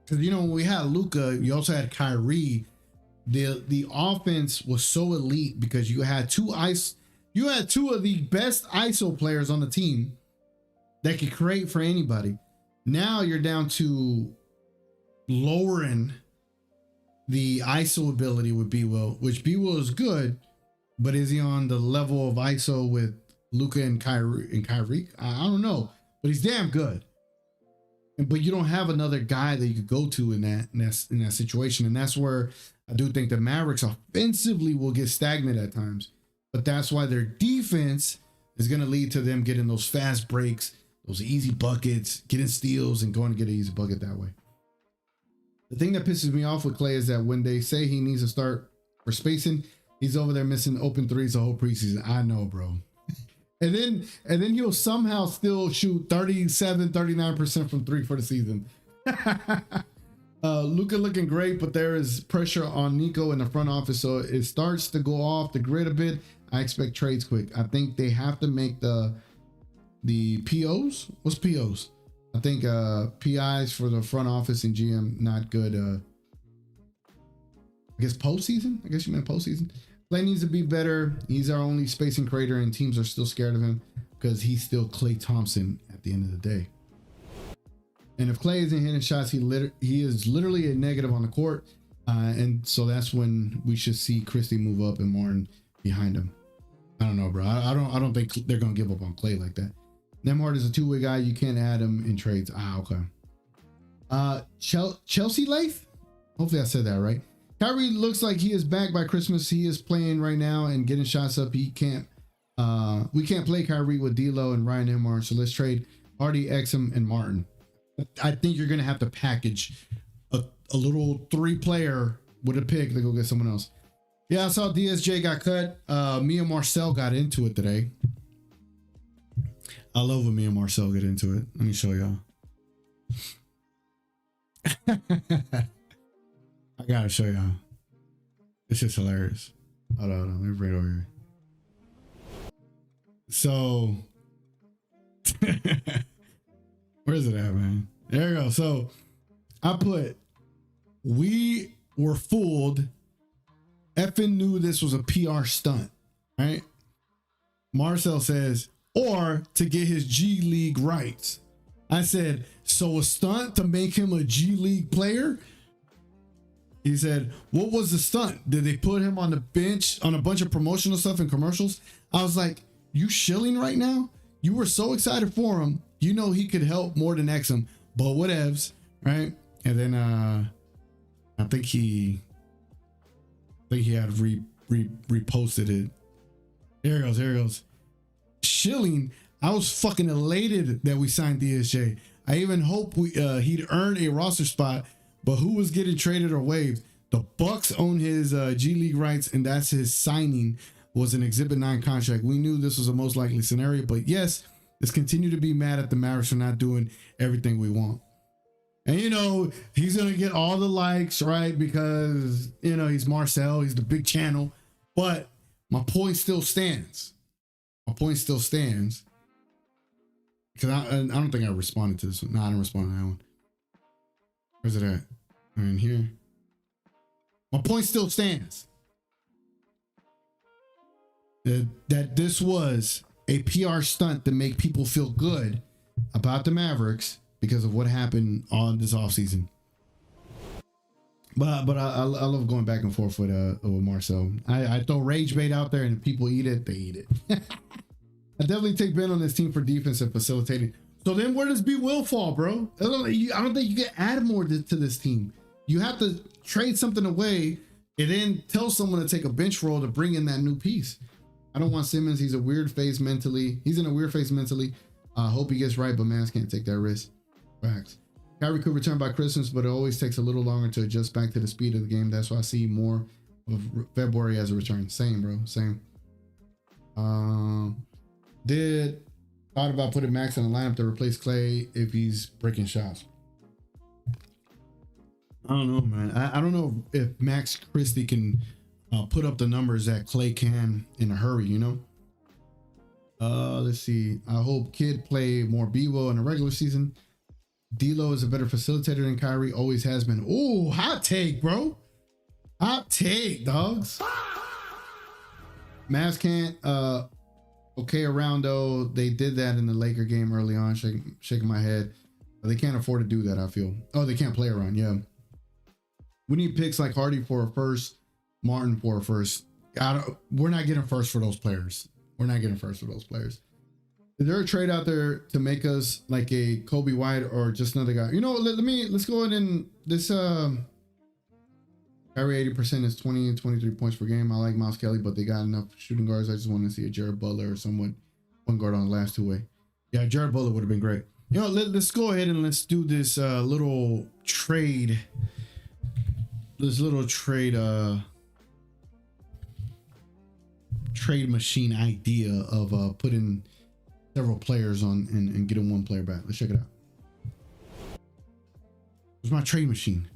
Because, when we had Luka, you also had Kyrie. The offense was so elite because you had 2 of the best ISO players on the team that could create for anybody. Now you're down to lowering the ISO ability with B. Will, which B. Will is good, but is he on the level of ISO with Luka and Kyrie? I don't know, but he's damn good. But you don't have another guy that you could go to in that situation, and that's where I do think the Mavericks offensively will get stagnant at times. But that's why their defense is going to lead to them getting those fast breaks, those easy buckets, getting steals, and going to get an easy bucket that way. The thing that pisses me off with Clay is that when they say he needs to start for spacing, He's over there missing open threes the whole preseason. I know, bro. And then he'll somehow still shoot 39% from three for the season. Luka looking great, but there is pressure on Nico in the front office, so it starts to go off the grid a bit. I expect trades quick. I think they have to make the POs. What's POs? I think PIs for the front office and GM not good. I guess postseason. I guess you meant postseason. Clay needs to be better. He's our only spacing creator, and teams are still scared of him because he's still Klay Thompson at the end of the day. And if Klay isn't hitting shots, he is literally a negative on the court, and so that's when we should see Christie move up and Martin behind him. I don't know, bro. I don't think they're gonna give up on Klay like that. Nemhard is a two-way guy. You can't add him in trades. Okay. Chelsea Lath. Hopefully I said that right. Kyrie looks like he is back by Christmas. He is playing right now and getting shots up. He can't. We can't play Kyrie with D'Lo and Ryan Nemhard. So let's trade Hardy, Exum, and Martin. I think you're gonna have to package a little three-player with a pick to go get someone else. Yeah, I saw DSJ got cut. Me and Marcel got into it today. I love when me and Marcel get into it. Let me show y'all. I gotta show y'all. It's just hilarious. Hold on. Let me bring it over here. So, where's it at, man? There we go. So, I put, we were fooled. Effing knew this was a PR stunt, right? Marcel says, or to get his G League rights. I said, so a stunt to make him a G League player? He said, what was the stunt? Did they put him on the bench on a bunch of promotional stuff and commercials? I was like, you shilling right now? You were so excited for him. You know he could help more than Exum, but whatevs, right? And then I think he had reposted it. There it goes. Shilling. I was fucking elated that we signed DSJ. I even hope he'd earn a roster spot, but who was getting traded or waived? The Bucks own his G League rights, and that's his signing was an Exhibit 9 contract. We knew this was a most likely scenario, but yes, let's continue to be mad at the Mavericks for not doing everything we want. And you know, he's gonna get all the likes, right? Because you know he's Marcel, he's the big channel. But my point still stands. Because I don't think I responded to this one. No, I didn't respond to that one. Where's it at? I'm in here. My point still stands. That this was a PR stunt to make people feel good about the Mavericks because of what happened on this offseason. But I love going back and forth with Marcel. I throw rage bait out there and if people eat it, they eat it. I definitely take Ben on this team for defense and facilitating. So then where does B Will fall, bro? I don't think you can add more to this team. You have to trade something away and then tell someone to take a bench role to bring in that new piece. I don't want Simmons. He's a weird phase mentally. He's in a weird phase mentally. I hope he gets right, but Mavs can't take that risk. Facts. Kyrie could return by Christmas, but it always takes a little longer to adjust back to the speed of the game. That's why I see more of February as a return. Same, bro. Same. Thought about putting Max in the lineup to replace Klay if he's breaking shots. I don't know, man. I don't know if Max Christie can put up the numbers that Klay can in a hurry, you know? Let's see. I hope Kid play more B-Will in the regular season. D'Lo is a better facilitator than Kyrie, always has been. Oh, hot take, bro. Hot take, dogs. Mavs can't okay around though. They did that in the Laker game early on, shaking my head. They can't afford to do that, I feel. Oh, they can't play around, yeah. We need picks like Hardy for a first, Martin for a first. We're not getting first for those players. Is there a trade out there to make us like a Kobe White or just another guy? You know, let's go ahead and this Kyrie 80% is 20 and 23 points per game. I like Miles Kelly, but they got enough shooting guards. I just want to see a Jared Butler or someone one guard on the last two-way. Yeah, Jared Butler would have been great. You know, let's go ahead and let's do this little trade. trade machine idea of putting several players on and getting one player back. Let's check it out. Where's my trade machine?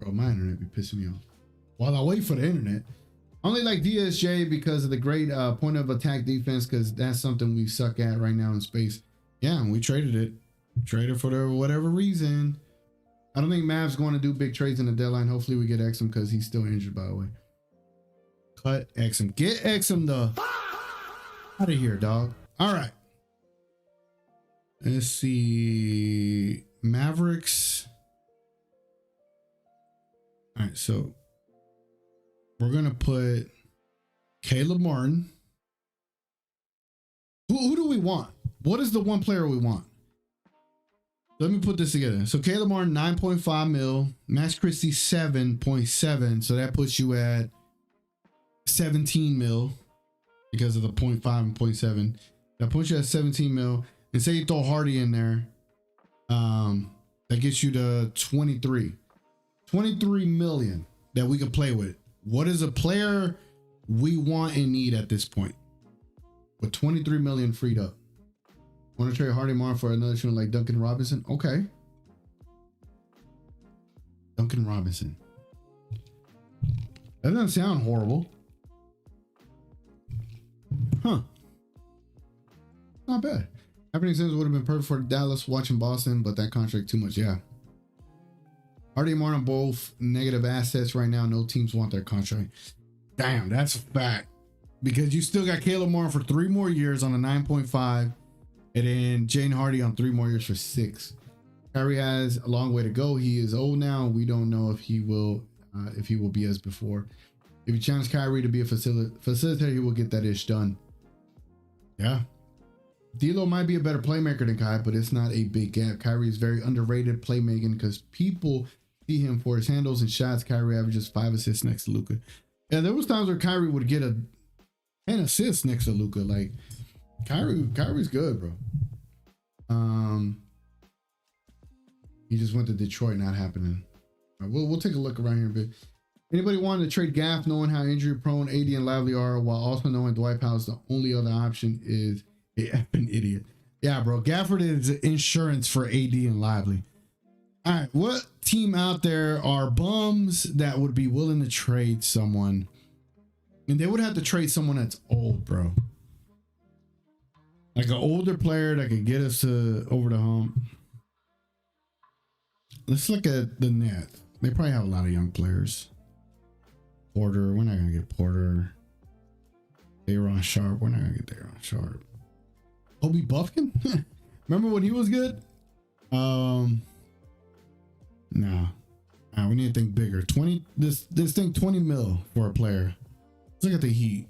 Bro, my internet be pissing me off. While I wait for the internet, I only like DSJ because of the great point of attack defense, because that's something we suck at right now in space. Yeah, and we traded it. Traded for whatever reason. I don't think Mavs going to do big trades in the deadline. Hopefully we get Exum because he's still injured, by the way. Cut Exum. Get Exum the out of here, dog. All right. Let's see. Mavericks. All right, so we're going to put Caleb Martin. Who do we want? What is the one player we want? Let me put this together. So Caleb Martin, 9.5 mil. Max Christie, 7.7. So that puts you at 17 mil because of the 0.5 and 0.7. That puts you at 17 mil. And say you throw Hardy in there. That gets you to 23 million that we can play with. What is a player we want and need at this point? With 23 million freed up. Want to trade Hardy Martin for another shooter like Duncan Robinson? Okay. Duncan Robinson. That doesn't sound horrible. Huh. Not bad. Happening Sims would have been perfect for Dallas watching Boston, but that contract too much. Yeah. Hardy and Martin both negative assets right now. No teams want their contract. Damn, that's a fact. Because you still got Caleb Martin for 3 more years on a 9.5. And then Jane Hardy on 3 more years for 6. Kyrie has a long way to go. He is old now. We don't know if he will be as before. If you challenge Kyrie to be a facilitator, he will get that ish done. Yeah. D'Lo might be a better playmaker than Kai, but it's not a big gap. Kyrie is very underrated playmaking because people see him for his handles and shots. Kyrie averages 5 assists next to Luka. Yeah, there was times where Kyrie would get 10 assists next to Luka. Like Kyrie's good, bro. He just went to Detroit, not happening. All right, we'll take a look around here a bit. Anybody wanting to trade Gaff, knowing how injury prone AD and Lively are, while also knowing Dwight Powell's the only other option is a effing idiot. Yeah, bro. Gafford is insurance for AD and Lively. All right, what team out there are bums that would be willing to trade someone? And they would have to trade someone that's old, bro. Like an older player that could get us to over the hump. Let's look at the Nets. They probably have a lot of young players. Porter, we're not gonna get Porter. Daron Sharp, we're not gonna get Daron Sharp. Obi Buffkin? Remember when he was good? No. We need to think bigger. 20. This thing 20 mil for a player. Let's look at the Heat.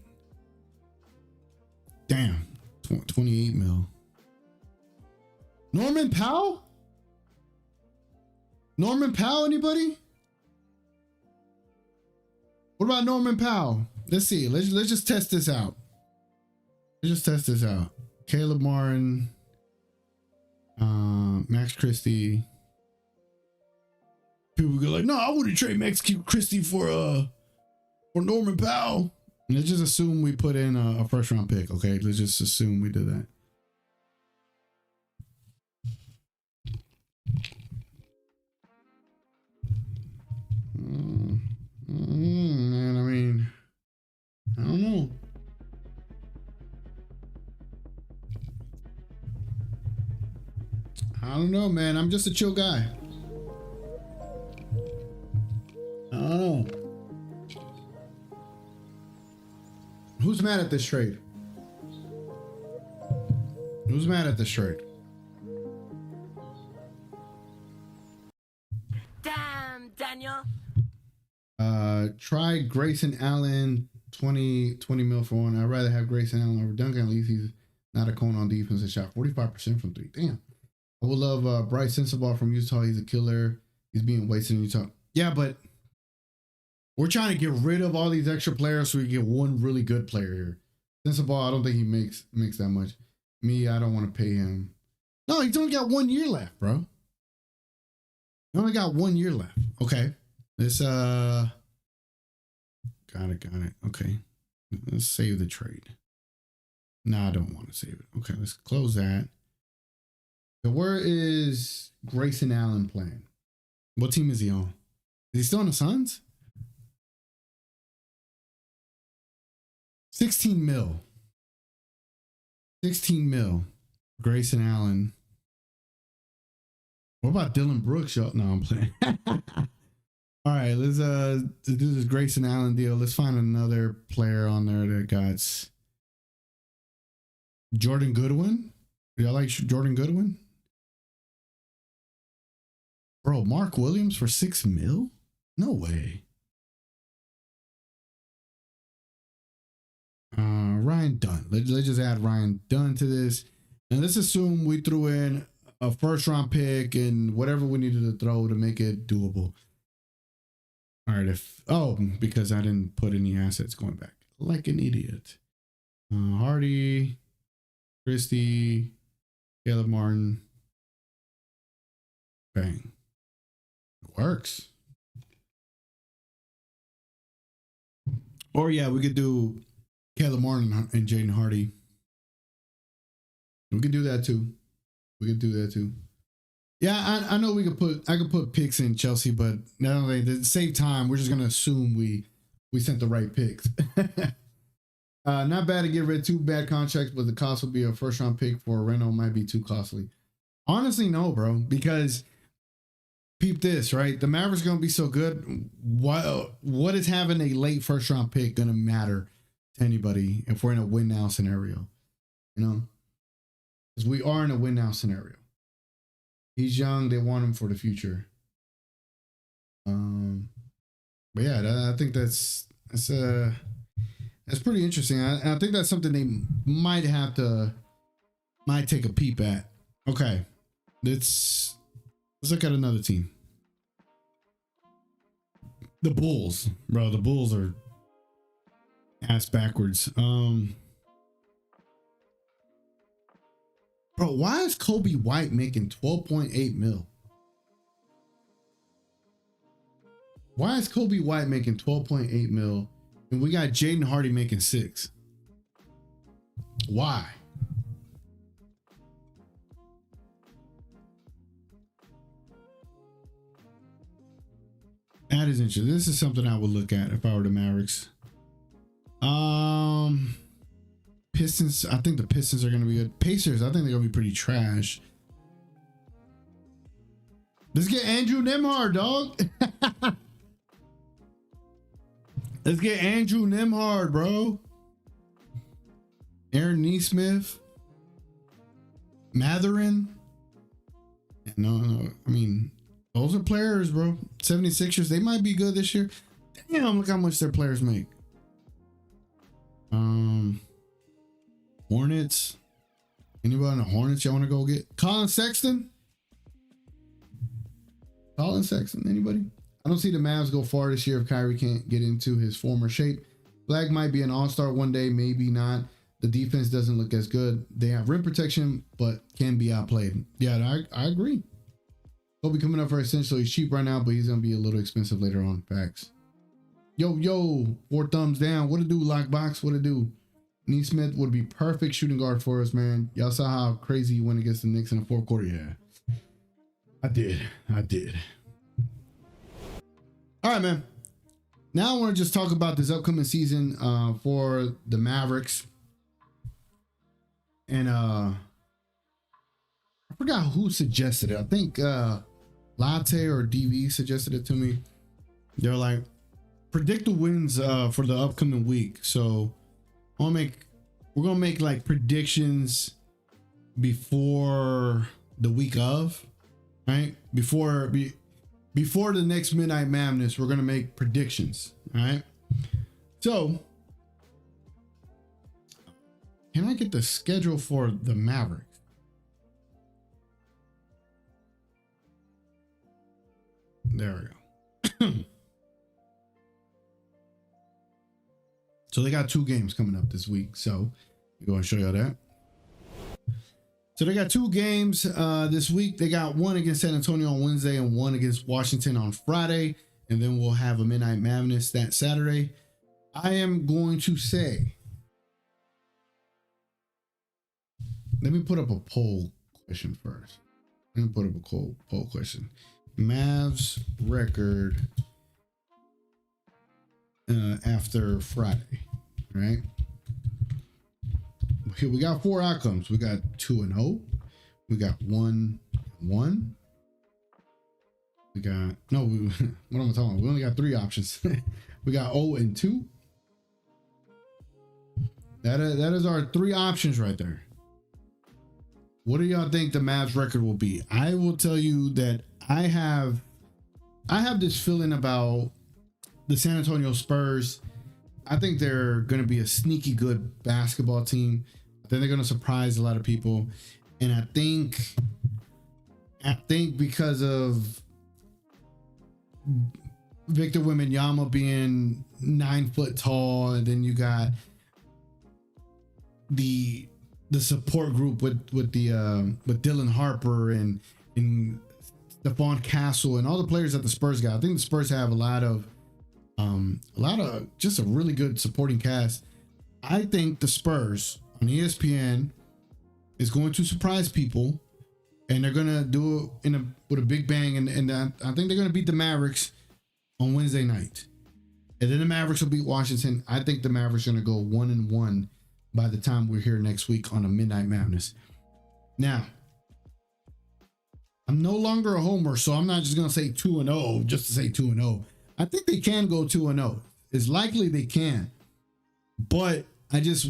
Damn. 28 mil. Norman Powell? Norman Powell, anybody? What about Norman Powell? Let's see. Let's just test this out. Caleb Martin, Max Christie. People go like, no, I wouldn't trade Max Christie for Norman Powell. And let's just assume we put in a first round pick. Okay, let's just assume we did that. Man, I mean, I don't know. I don't know, man. I'm just a chill guy. I don't know. Who's mad at this trade? Who's mad at this trade? Damn, Daniel. Try Grayson Allen, 20 mil for one. I'd rather have Grayson Allen over Duncan. At least he's not a cone on defense and shot 45% from 3. Damn. I would love Bryce Sensabaugh from Utah. He's a killer. He's being wasted in Utah. Yeah, but we're trying to get rid of all these extra players so we get one really good player here. Sensabaugh, I don't think he makes that much. Me, I don't want to pay him. No, he's only got 1 year left, bro. He only got 1 year left. Okay. Let's Got it. Okay. Let's save the trade. No, I don't want to save it. Okay, let's close that. So where is Grayson Allen playing? What team is he on? Is he still on the Suns? 16 mil. 16 mil. Grayson Allen. What about Dylan Brooks? Y'all? No, I'm playing. All right, let's do this Grayson Allen deal. Let's find another player on there that got Jordan Goodwin. Y'all like Jordan Goodwin? Bro, Mark Williams for 6 mil? No way. Ryan Dunn. Let's just add Ryan Dunn to this. And let's assume we threw in a first round pick and whatever we needed to throw to make it doable. All right, because I didn't put any assets going back. Like an idiot. Hardy, Christie, Caleb Martin. Bang. It works. Or yeah, we could do Caleb Martin and Jaden Hardy. We could do that too. Yeah, I know I could put picks in Chelsea, but not only at the same time, we're just gonna assume we sent the right picks. Not bad to get rid of 2 bad contracts, but the cost would be a first round pick for a rental might be too costly. Honestly, no, bro, because peep this, right? The Mavericks gonna be so good. What is having a late first round pick gonna matter to anybody if we're in a win now scenario? You know, because we are in a win now scenario. He's young. They want him for the future. But yeah, I think that's pretty interesting. I think that's something they might take a peep at. Okay, let's look at another team. The Bulls, bro. The Bulls are ass backwards. Bro, why is Kobe White making 12.8 mil? Why is Kobe White making 12.8 mil and we got Jaden Hardy making 6? Why? That is interesting. This is something I would look at if I were the Mavericks. Pistons, I think the Pistons are going to be good. Pacers, I think they're going to be pretty trash. Let's get Andrew Nemhard, dog. Let's get Andrew Nemhard, bro. Aaron Nesmith. Matherin. No. I mean, those are players, bro. 76ers, they might be good this year. Damn, look how much their players make. Hornets. Anybody in the Hornets y'all want to go get? Colin Sexton? Anybody? I don't see the Mavs go far this year if Kyrie can't get into his former shape. Flagg might be an all-star one day, maybe not. The defense doesn't look as good. They have rim protection, but can be outplayed. Yeah, I agree. He'll be coming up for essential. He's cheap right now, but he's going to be a little expensive later on. Facts. Yo, 4 thumbs down. What it do, Lockbox? What it do? Neesmith would be perfect shooting guard for us, man. Y'all saw how crazy he went against the Knicks in the 4th quarter. Yeah, I did. All right, man. Now I want to just talk about this upcoming season for the Mavericks. And I forgot who suggested it. I think Latte or DV suggested it to me. They're like, predict the wins for the upcoming week. So we're gonna make like predictions before the week of, right? Before the next Midnight Mavness, we're gonna make predictions. All right. So can I get the schedule for the Mavericks? There we go. So they got 2 games coming up this week. So I'm going to show you that. So they got 2 games this week. They got one against San Antonio on Wednesday and one against Washington on Friday. And then we'll have a Midnight Mavness that Saturday. I am going to say, let me put up a poll question first. Let me put up a poll question. Mavs record after Friday, right? Okay, we got 4 outcomes. We got 2-0. We got 1-1. We got what am I talking about? We only got 3 options. We got 0-2. That is our 3 options right there. What do y'all think the Mavs record will be? I will tell you that I have this feeling about the San Antonio Spurs. I think they're going to be a sneaky good basketball team. I think they're going to surprise a lot of people. And I think because of Victor Wembanyama being 9 foot tall, and then you got the support group with Dylan Harper and Stephon Castle and all the players that the Spurs got. I think the Spurs have a lot of just a really good supporting cast. I think the Spurs on ESPN is going to surprise people, and they're gonna do it with a big bang. And I think they're gonna beat the Mavericks on Wednesday night, and then the Mavericks will beat Washington. I think the Mavericks are gonna go 1-1 by the time we're here next week on a Midnight Mavness. Now, I'm no longer a homer, so I'm not just gonna say 2-0 just to say 2-0. I think they can go 2-0. It's likely they can, but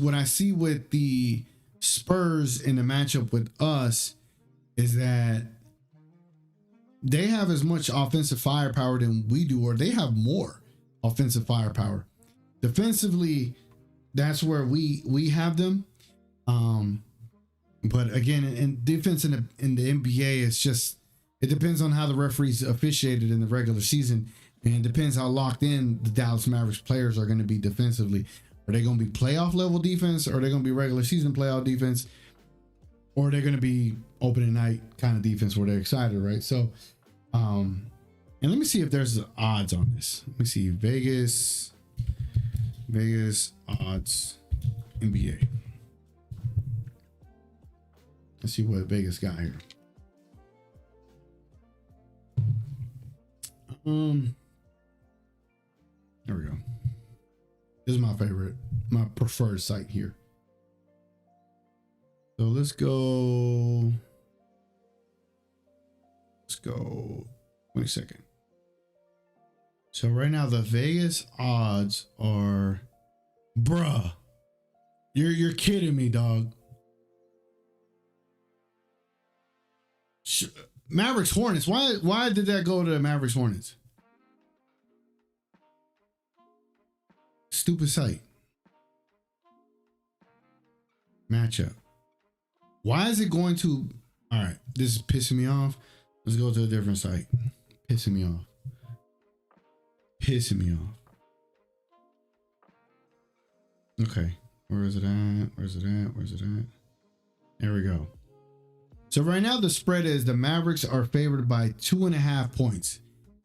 what I see with the Spurs in the matchup with us is that they have as much offensive firepower than we do, or they have more offensive firepower. Defensively, that's where we have them. But again, in defense in the NBA, it depends on how the referees officiated in the regular season, and it depends how locked in the Dallas Mavericks players are going to be defensively. Are they going to be playoff level defense, or are they going to be regular season playoff defense, or are they going to be opening night kind of defense where they're excited, right? So, and let me see if there's odds on this. Let me see Vegas odds NBA. Let's see what Vegas got here. There we go. This is my preferred site here. So let's go 22nd. So right now the Vegas odds are, bruh, you're kidding me, dog. Mavericks Hornets. Why did that go to the Mavericks Hornets? Stupid site. Matchup. Why is it going to? All right, this is pissing me off. Let's go to a different site. Pissing me off. Okay, where is it at? There we go. So right now the spread is the Mavericks are favored by 2.5 points.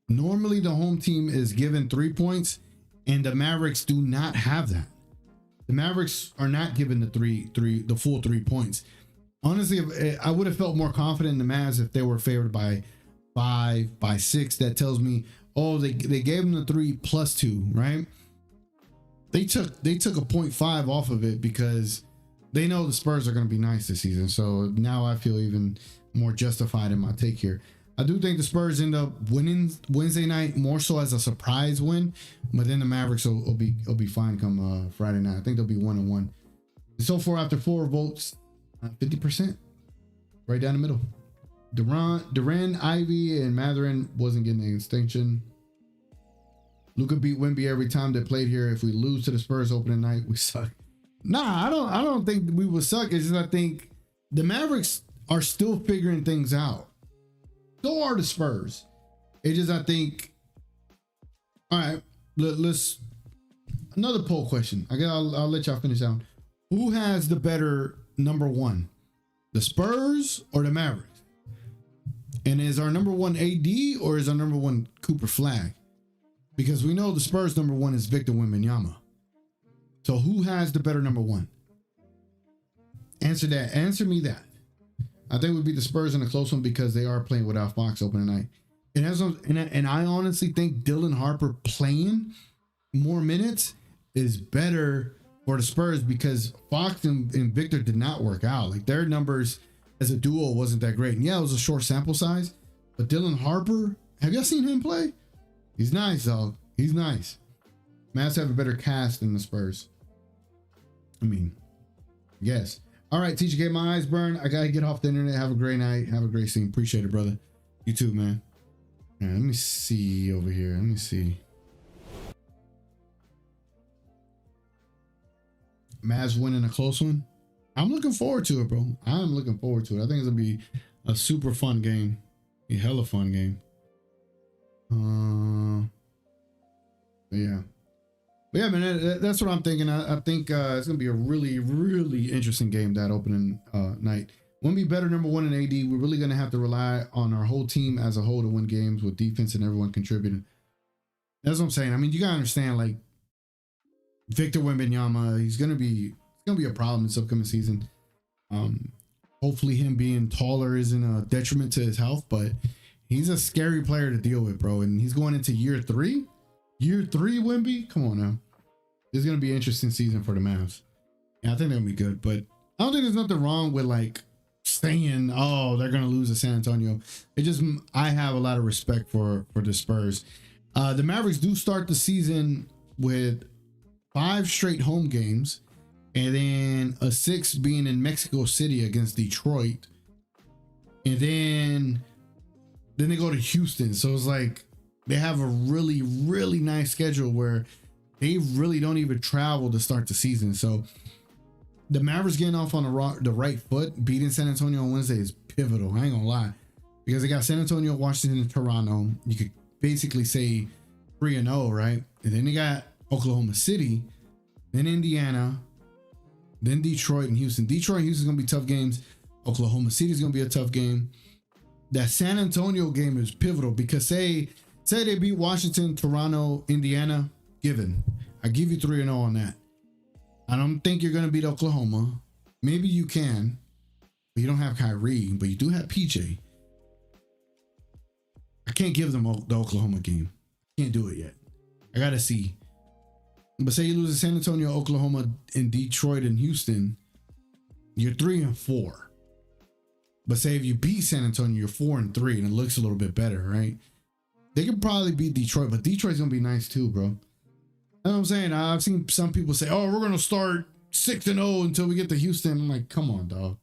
Normally the home team is given 3 points, and the Mavericks do not have that. The Mavericks are not given the full 3 points. Honestly, I would have felt more confident in the Mavs if they were favored by 5, by 6. That tells me, oh, they gave them the 3 plus 2, right? They took a 0.5 off of it because they know the Spurs are going to be nice this season. So now I feel even more justified in my take here. I do think the Spurs end up winning Wednesday night, more so as a surprise win, but then the Mavericks will be fine come Friday night. I think they'll be 1-1. So far, after 4 votes, 50%, right down the middle. Duran, Ivy, and Mathurin wasn't getting an extinction. Luka beat Wemby every time they played here. If we lose to the Spurs opening night, we suck. Nah, I don't think we will suck. It's just I think the Mavericks are still figuring things out. So are the Spurs. It's just I think. All right, let's another poll question. I'll let y'all finish out. Who has the better number 1, the Spurs or the Mavericks? And is our number 1 AD or is our number 1 Cooper Flagg? Because we know the Spurs number 1 is Victor Wembanyama. So who has the better number one? Answer that. Answer me that. I think it would be the Spurs in a close one because they are playing without Fox opening night. And I honestly think Dylan Harper playing more minutes is better for the Spurs because Fox and Victor did not work out. Like their numbers as a duo wasn't that great. And yeah, it was a short sample size, but Dylan Harper, have y'all seen him play? He's nice, dog. He's nice. Mavs have a better cast than the Spurs. I mean, yes. All right, TGK, my eyes burn. I gotta get off the internet. Have a great night. Have a great scene. Appreciate it, brother. You too, man. All right, let me see over here. Let me see. Mavs winning a close one. I'm looking forward to it, bro. I'm looking forward to it. I think it's gonna be a super fun game. A hella fun game. Yeah. But yeah, man, that's what I'm thinking. I think it's gonna be a really, really interesting game that opening night. Won't be better number one in AD. We're really gonna have to rely on our whole team as a whole to win games with defense and everyone contributing. That's what I'm saying. I mean, you gotta understand, like Victor Wembanyama, it's gonna be a problem this upcoming season. Hopefully, him being taller isn't a detriment to his health, but he's a scary player to deal with, bro. And he's going into year three. Year three, Wemby? Come on now. This is going to be an interesting season for the Mavs. Yeah, I think they'll be good, but I don't think there's nothing wrong with like saying, oh, they're going to lose to San Antonio. It just, I have a lot of respect for the Spurs. The Mavericks do start the season with 5 straight home games and then a 6 being in Mexico City against Detroit. And then they go to Houston. So it's like, they have a really, really nice schedule where they really don't even travel to start the season. So the Mavericks getting off on the right foot, beating San Antonio on Wednesday is pivotal. I ain't gonna lie, because they got San Antonio, Washington, and Toronto. You could basically say 3-0, right? And then they got Oklahoma City, then Indiana, then Detroit and Houston. Detroit and Houston is gonna be tough games. Oklahoma City is gonna be a tough game. That San Antonio game is pivotal because say they beat Washington, Toronto, Indiana, given. I give you 3-0 on that. I don't think you're going to beat Oklahoma. Maybe you can, but you don't have Kyrie, but you do have PJ. I can't give them the Oklahoma game. Can't do it yet. I got to see. But say you lose to San Antonio, Oklahoma, and Detroit and Houston, you're 3-4. But say if you beat San Antonio, you're 4-3, and it looks a little bit better, right? They could probably beat Detroit, but Detroit's gonna be nice too, bro. That's what I'm saying. I've seen some people say, "Oh, we're gonna start 6-0 until we get to Houston." I'm like, come on, dog.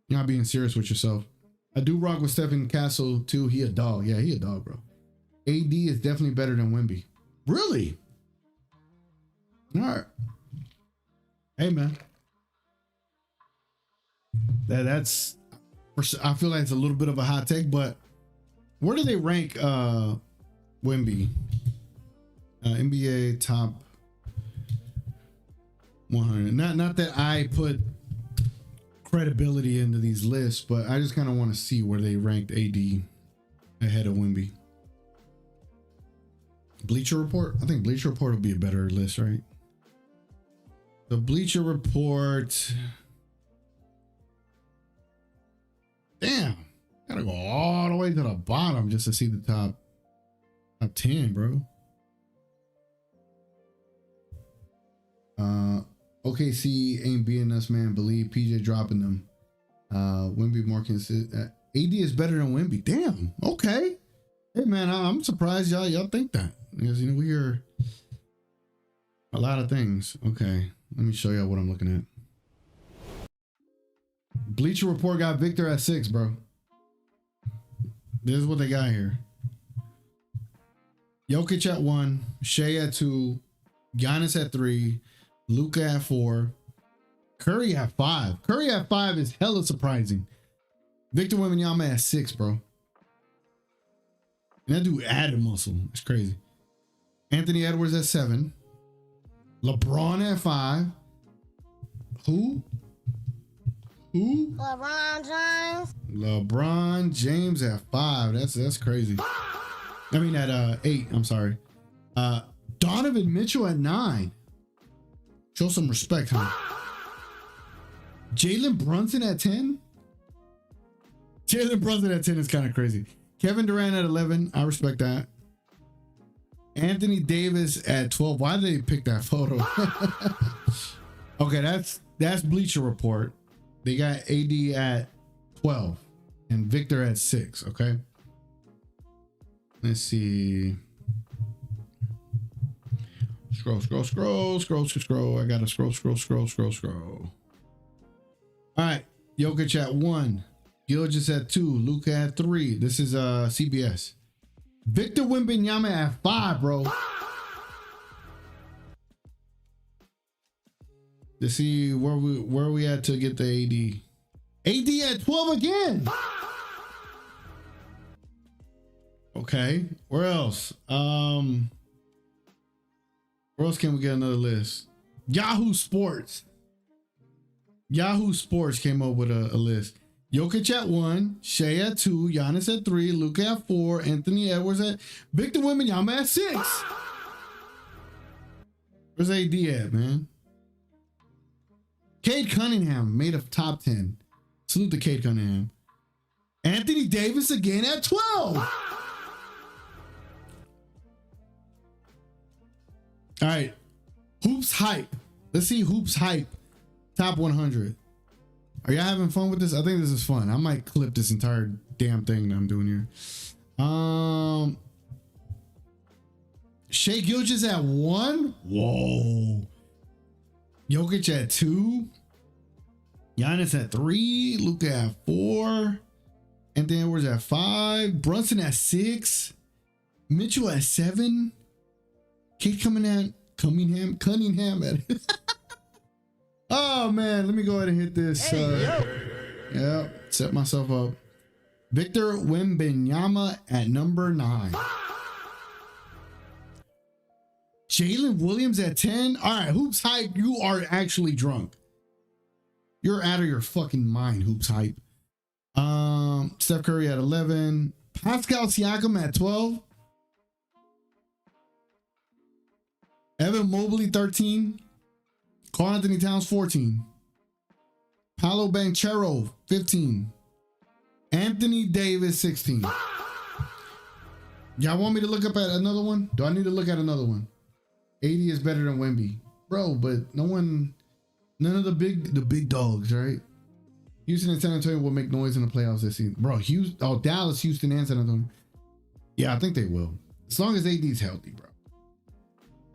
You're not being serious with yourself. I do rock with Stephen Castle too. He a dog. Yeah, he a dog, bro. AD is definitely better than Wemby. Really? All right. Hey, man. That's. I feel like it's a little bit of a hot take, but. Where do they rank Wemby? NBA top 100. Not that I put credibility into these lists, but I just kind of want to see where they ranked AD ahead of Wemby. Bleacher Report? I think Bleacher Report would be a better list, right? The Bleacher Report. Damn. Gotta go all the way to the bottom just to see the top 10, bro. OKC ain't beating us, man. Believe PJ dropping them. Wemby more consistent. AD is better than Wemby. Damn. Okay. Hey, man, I'm surprised y'all think that, because we hear a lot of things. Okay, let me show y'all what I'm looking at. Bleacher Report got Victor at 6, bro. This is what they got here. Jokic at 1, Shea at 2, Giannis at 3, Luka at 4, Curry at 5. Curry at 5 is hella surprising. Victor Wembanyama at 6, bro. And that dude added muscle. It's crazy. Anthony Edwards at 7. LeBron at 5. Who? LeBron James. LeBron James at 5. That's crazy. I mean at 8. I'm sorry. Donovan Mitchell at 9. Show some respect, huh? Jalen Brunson at 10? Jalen Brunson at 10 is kind of crazy. Kevin Durant at 11. I respect that. Anthony Davis at 12. Why did they pick that photo? Okay, that's Bleacher Report. They got AD at 12 and Victor at 6. Okay. Let's see. Scroll. I gotta scroll. All right. Jokic at 1. Gilgeous at 2. Luka at 3. This is CBS. Victor Wembanyama at 5, bro. To see where we at to get the AD. AD at 12 again. Okay. Where else? Where else can we get another list? Yahoo Sports came up with a list. Jokic at 1, Shea at 2, Giannis at 3, Luka at 4, Anthony Edwards at Victor Wembanyama at 6. Where's AD at, man? Cade Cunningham made a top 10. Salute to Cade Cunningham. Anthony Davis again at 12. All right. Hoops Hype. Let's see Hoops Hype. Top 100. Are y'all having fun with this? I think this is fun. I might clip this entire damn thing that I'm doing here. Shea Gilgeous at 1. Whoa. Jokic at 2. Giannis at 3. Luka at 4. Anthony Edwards at 5. Brunson at 6. Mitchell at 7. Kate Cunningham at Oh man, let me go ahead and hit this. Yeah, set myself up. Victor Wembanyama at number 9. Jalen Williams at 10. All right, Hoops Hype, you are actually drunk. You're out of your fucking mind, Hoops Hype. Steph Curry at 11. Pascal Siakam at 12. Evan Mobley 13. Karl Anthony Towns 14. Paolo Banchero 15. Anthony Davis 16. Y'all want me to look up at another one? Do I need to look at another one? 80 is better than Wemby. Bro, but none of the big dogs, right? Houston and San Antonio will make noise in the playoffs this season. Bro, Dallas, Houston, and San Antonio. Yeah, I think they will. As long as AD's healthy, bro.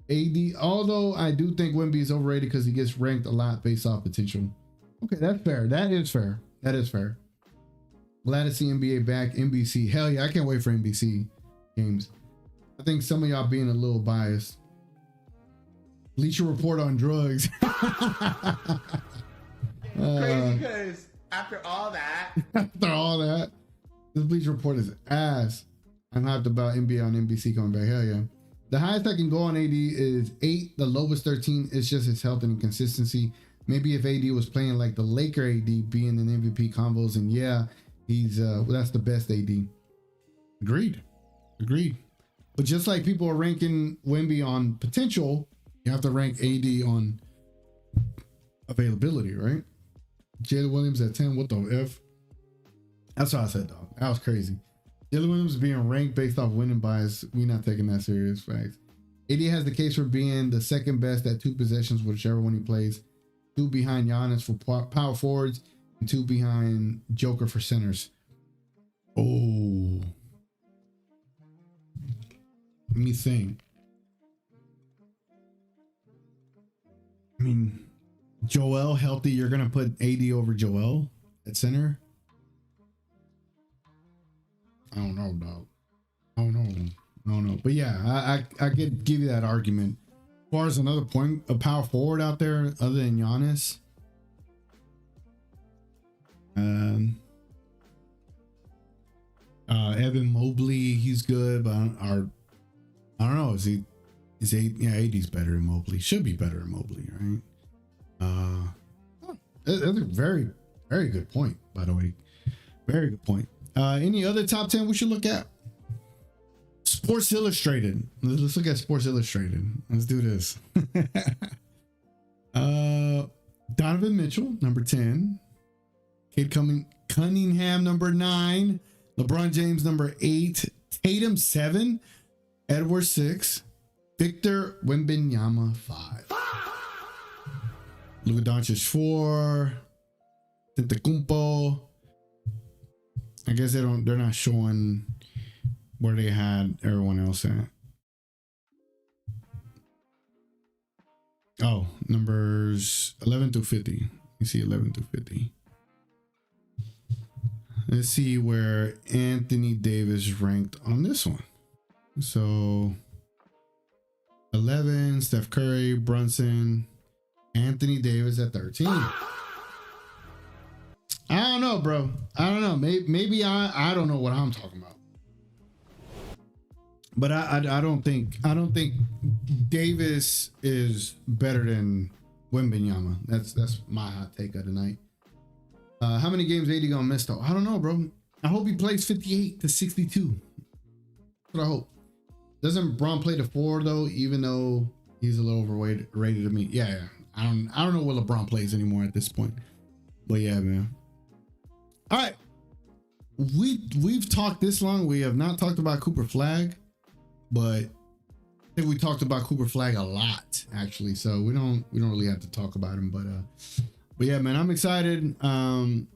AD, although I do think Wemby is overrated because he gets ranked a lot based off potential. Okay, that's fair. That is fair. Glad to see NBA back. NBC. Hell yeah, I can't wait for NBC games. I think some of y'all being a little biased. Bleacher Report on drugs. Crazy because after all that, this Bleacher Report is ass. I'm hyped about NBA on NBC coming back. Hell yeah. The highest I can go on AD is 8. The lowest 13. It's just his health and consistency. Maybe if AD was playing like the Laker AD, being in MVP combos, and yeah, he's that's the best AD. Agreed. But just like people are ranking Wemby on potential, you have to rank AD on availability, right? Jalen Williams at 10. What the F? That's what I said, dog. That was crazy. Jalen Williams being ranked based off winning bias, we not taking that serious. Facts. AD has the case for being the second best at 2 possessions, whichever one he plays. 2 behind Giannis for power forwards and 2 behind Joker for centers. Oh. Let me think. I mean, Joel healthy, you're going to put AD over Joel at center? I don't know, dog. I don't know. But yeah, I could give you that argument. As far as another point, a power forward out there other than Giannis. Evan Mobley, he's good, but I don't know. AD's better than Mobley. Should be better than Mobley, right? That's a very, very good point, by the way. Very good point. Any other top 10 we should look at? Sports Illustrated. Let's look at Sports Illustrated. Let's do this. Donovan Mitchell, number 10. Cade Cunningham, number 9. LeBron James, number 8. Tatum, 7. Edwards, 6. Victor Wembanyama, 5. Luka Doncic, 4. Antetokounmpo. I guess they're not showing where they had everyone else at. Oh, numbers 11 through 50. You see 11 through 50. Let's see where Anthony Davis ranked on this one. So 11, Steph Curry, Brunson, Anthony Davis at 13. I don't know, bro. I don't know. Maybe I don't know what I'm talking about. But I don't think Davis is better than Wembanyama. That's my hot take of the night. How many games AD gonna miss though? I don't know, bro. I hope he plays 58 to 62. That's what I hope. Doesn't Bron play the 4 though? Even though he's a little overrated to me. Yeah. I don't know what LeBron plays anymore at this point. But yeah, man. All right. We've talked this long. We have not talked about Cooper Flagg, but I think we talked about Cooper Flagg a lot actually. So we don't really have to talk about him, but yeah, man, I'm excited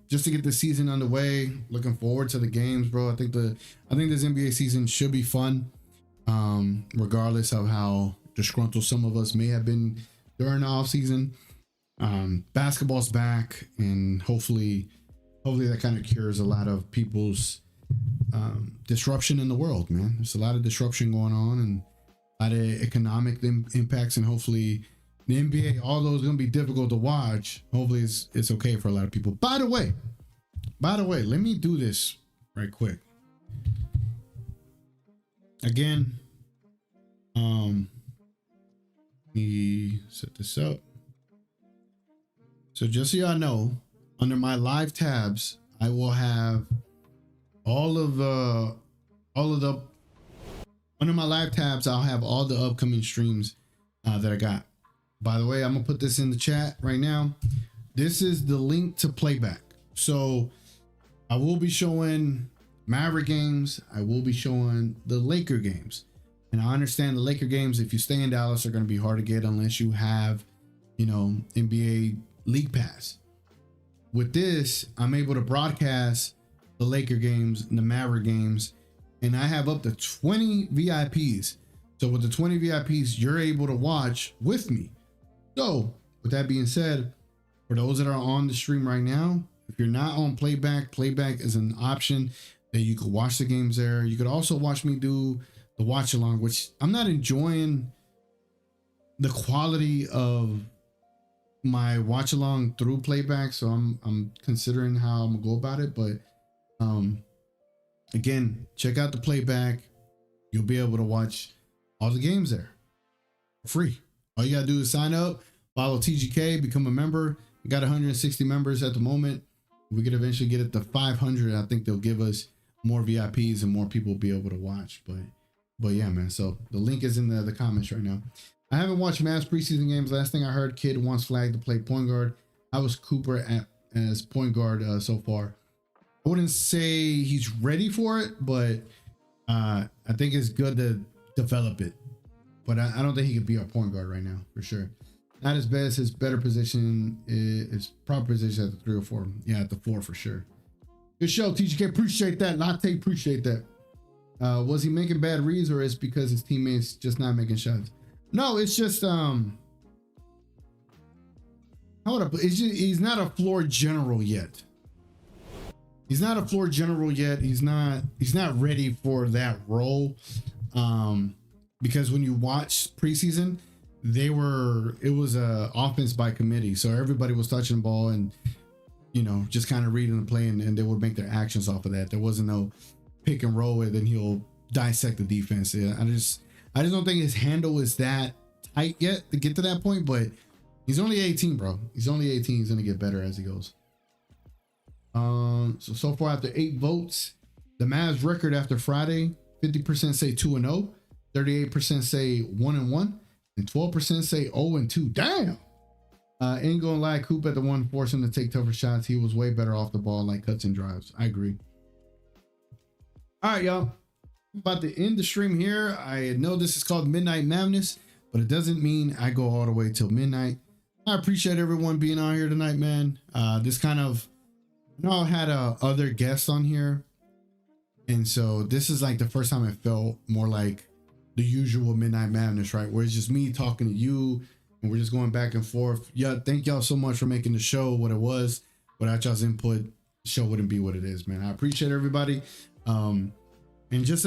just to get the season underway. Looking forward to the games, bro. I think this NBA season should be fun, regardless of how disgruntled some of us may have been during the off season. Basketball's back, and hopefully that kind of cures a lot of people's disruption in the world, man. There's a lot of disruption going on and a lot of economic impacts, and hopefully the NBA, although it's going to be difficult to watch, hopefully it's okay for a lot of people. By the way, let me do this right quick. Again, let me set this up. So just so y'all know, under my live tabs, I will have under my live tabs, I'll have all the upcoming streams that I got. By the way, I'm gonna put this in the chat right now. This is the link to playback. So I will be showing Maverick games. I will be showing the Laker games. And I understand the Laker games, if you stay in Dallas, are gonna be hard to get unless you have, NBA League Pass. With this, I'm able to broadcast the Laker games and the Maverick games, and I have up to 20 VIPs. So with the 20 VIPs, you're able to watch with me. So with that being said, for those that are on the stream right now, if you're not on playback is an option that you could watch the games there. You could also watch me do the watch along, which I'm not enjoying the quality of my watch along through playback, so I'm considering how I'm gonna go about it. But again, check out the playback. You'll be able to watch all the games there for free. All you gotta do is sign up, follow TGK, become a member. We got 160 members at the moment. We could eventually get it to 500. I think they'll give us more VIPs and more people will be able to watch. But yeah, man. So the link is in the comments right now. I haven't watched Mavs preseason games. Last thing I heard, Kid wants Flagg to play point guard. How was Cooper as point guard so far? I wouldn't say he's ready for it, but I think it's good to develop it. But I don't think he could be our point guard right now, for sure. Not his best. His better position is proper position at the 3 or 4. Yeah, at the 4 for sure. Good show, TGK. Appreciate that. Latte, appreciate that. Was he making bad reads, or is it because his teammates just not making shots? No, it's just hold up. It's just, he's not a floor general yet. He's not a floor general yet. He's not ready for that role. Because when you watch preseason, it was a offense by committee. So everybody was touching the ball and, just kind of reading the play, and they would make their actions off of that. There wasn't no pick and roll and then he'll dissect the defense. Yeah, I just don't think his handle is that tight yet to get to that point, but he's only 18, bro. He's only 18. He's going to get better as he goes. So far after 8 votes, the Mavs record after Friday, 50% say 2-0, 38% say 1-1, and 12% say 0-2. Damn. Ain't gonna lie, Coop at the one forced him to take tougher shots. He was way better off the ball, like cuts and drives. I agree. All right, y'all. I'm about to end the stream here. I know this is called Midnight Mavness, but it doesn't mean I go all the way till midnight. I appreciate everyone being on here tonight, man. This kind of, I know I had other guests on here, and so this is like the first time it felt more like the usual Midnight Mavness, right? Where it's just me talking to you, and we're just going back and forth. Yeah, thank y'all so much for making the show what it was. Without y'all's input, the show wouldn't be what it is, man. I appreciate everybody. And just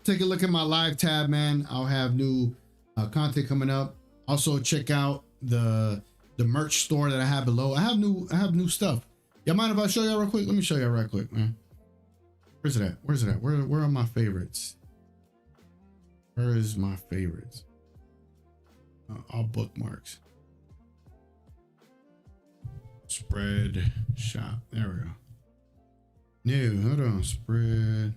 take a look at my live tab, man. I'll have new content coming up. Also check out the merch store that I have below. I have new stuff. Y'all mind if I show y'all real quick? Let me show y'all right quick, man. Where's it at? Where's it at? Where are my favorites? Where is my favorites? All bookmarks. Spread shop. There we go. No, hold on. Spread.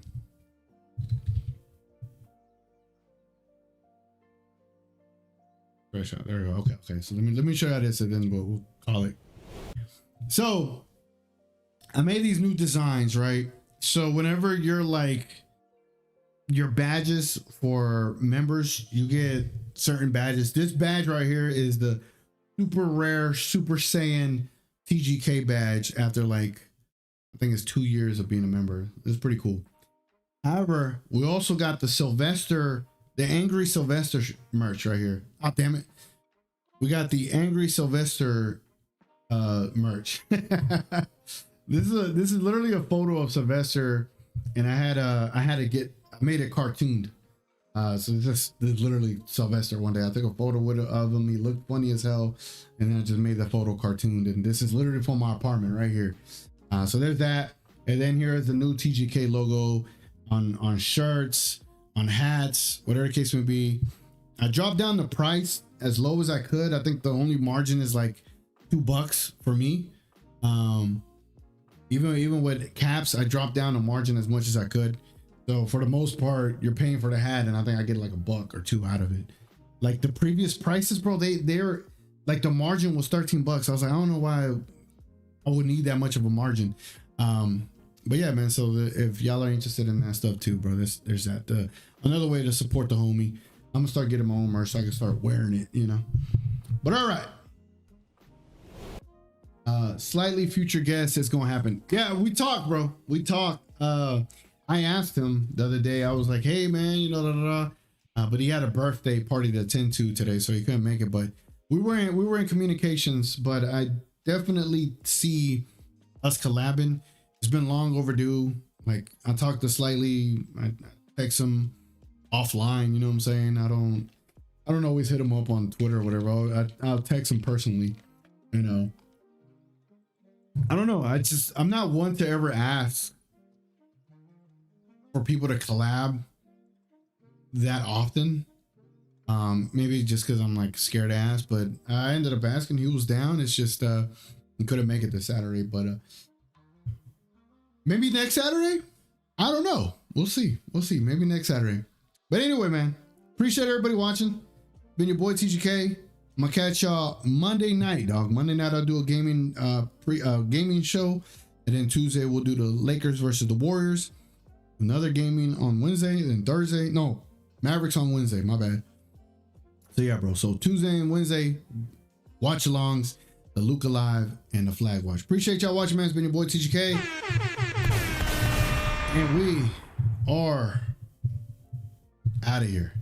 Spread shop. There we go. Okay. So let me show you this, and then we'll call it. So I made these new designs, right? So whenever you're like your badges for members, you get certain badges. This badge right here is the super rare Super Saiyan TGK badge after like, I think it's 2 years of being a member. It's pretty cool. However, we also got the Angry Sylvester merch right here. Oh, damn it. We got the Angry Sylvester merch. This is literally a photo of Sylvester, and I made it cartooned. So this is literally Sylvester one day. I took a photo of him. He looked funny as hell, and then I just made the photo cartooned. And this is literally from my apartment right here. So there's that. And then here is the new TGK logo on shirts, on hats, whatever the case may be. I dropped down the price as low as I could. I think the only margin is like $2 for me. Even with caps, I dropped down the margin as much as I could. So for the most part, you're paying for the hat, and I think I get like $1 or $2 out of it. Like the previous prices, bro, they're like the margin was $13. I was like, I don't know why I would need that much of a margin. But yeah, man. So if y'all are interested in that stuff too, bro, there's that. Another way to support the homie. I'm gonna start getting my own merch so I can start wearing it, you know. But all right. Slightly future guest is gonna happen. Yeah, we talked, bro. We talked. I asked him the other day. I was like, hey man, you know, but he had a birthday party to attend to today, so he couldn't make it. But we were in communications. But I definitely see us collabing. It's been long overdue. Like I talked to Slightly, I text him offline. You know what I'm saying? I don't always hit him up on Twitter or whatever. I'll text him personally. You know. I don't know. I'm not one to ever ask for people to collab that often. Maybe just because I'm like scared to ask, but I ended up asking. He was down. It's just he couldn't make it this Saturday, but maybe next Saturday. I don't know. We'll see. Maybe next Saturday. But anyway, man, appreciate everybody watching. Been your boy TGK. I'm gonna catch y'all Monday night, dog. Monday night I'll do a gaming gaming show, and then Tuesday we'll do the Lakers versus the Warriors. Another gaming on Wednesday, then Thursday. No, Mavericks on Wednesday. My bad. So yeah, bro. So Tuesday and Wednesday, watch alongs, the Luca Live and the Flagg Watch. Appreciate y'all watching, man. It's been your boy TGK, and we are out of here.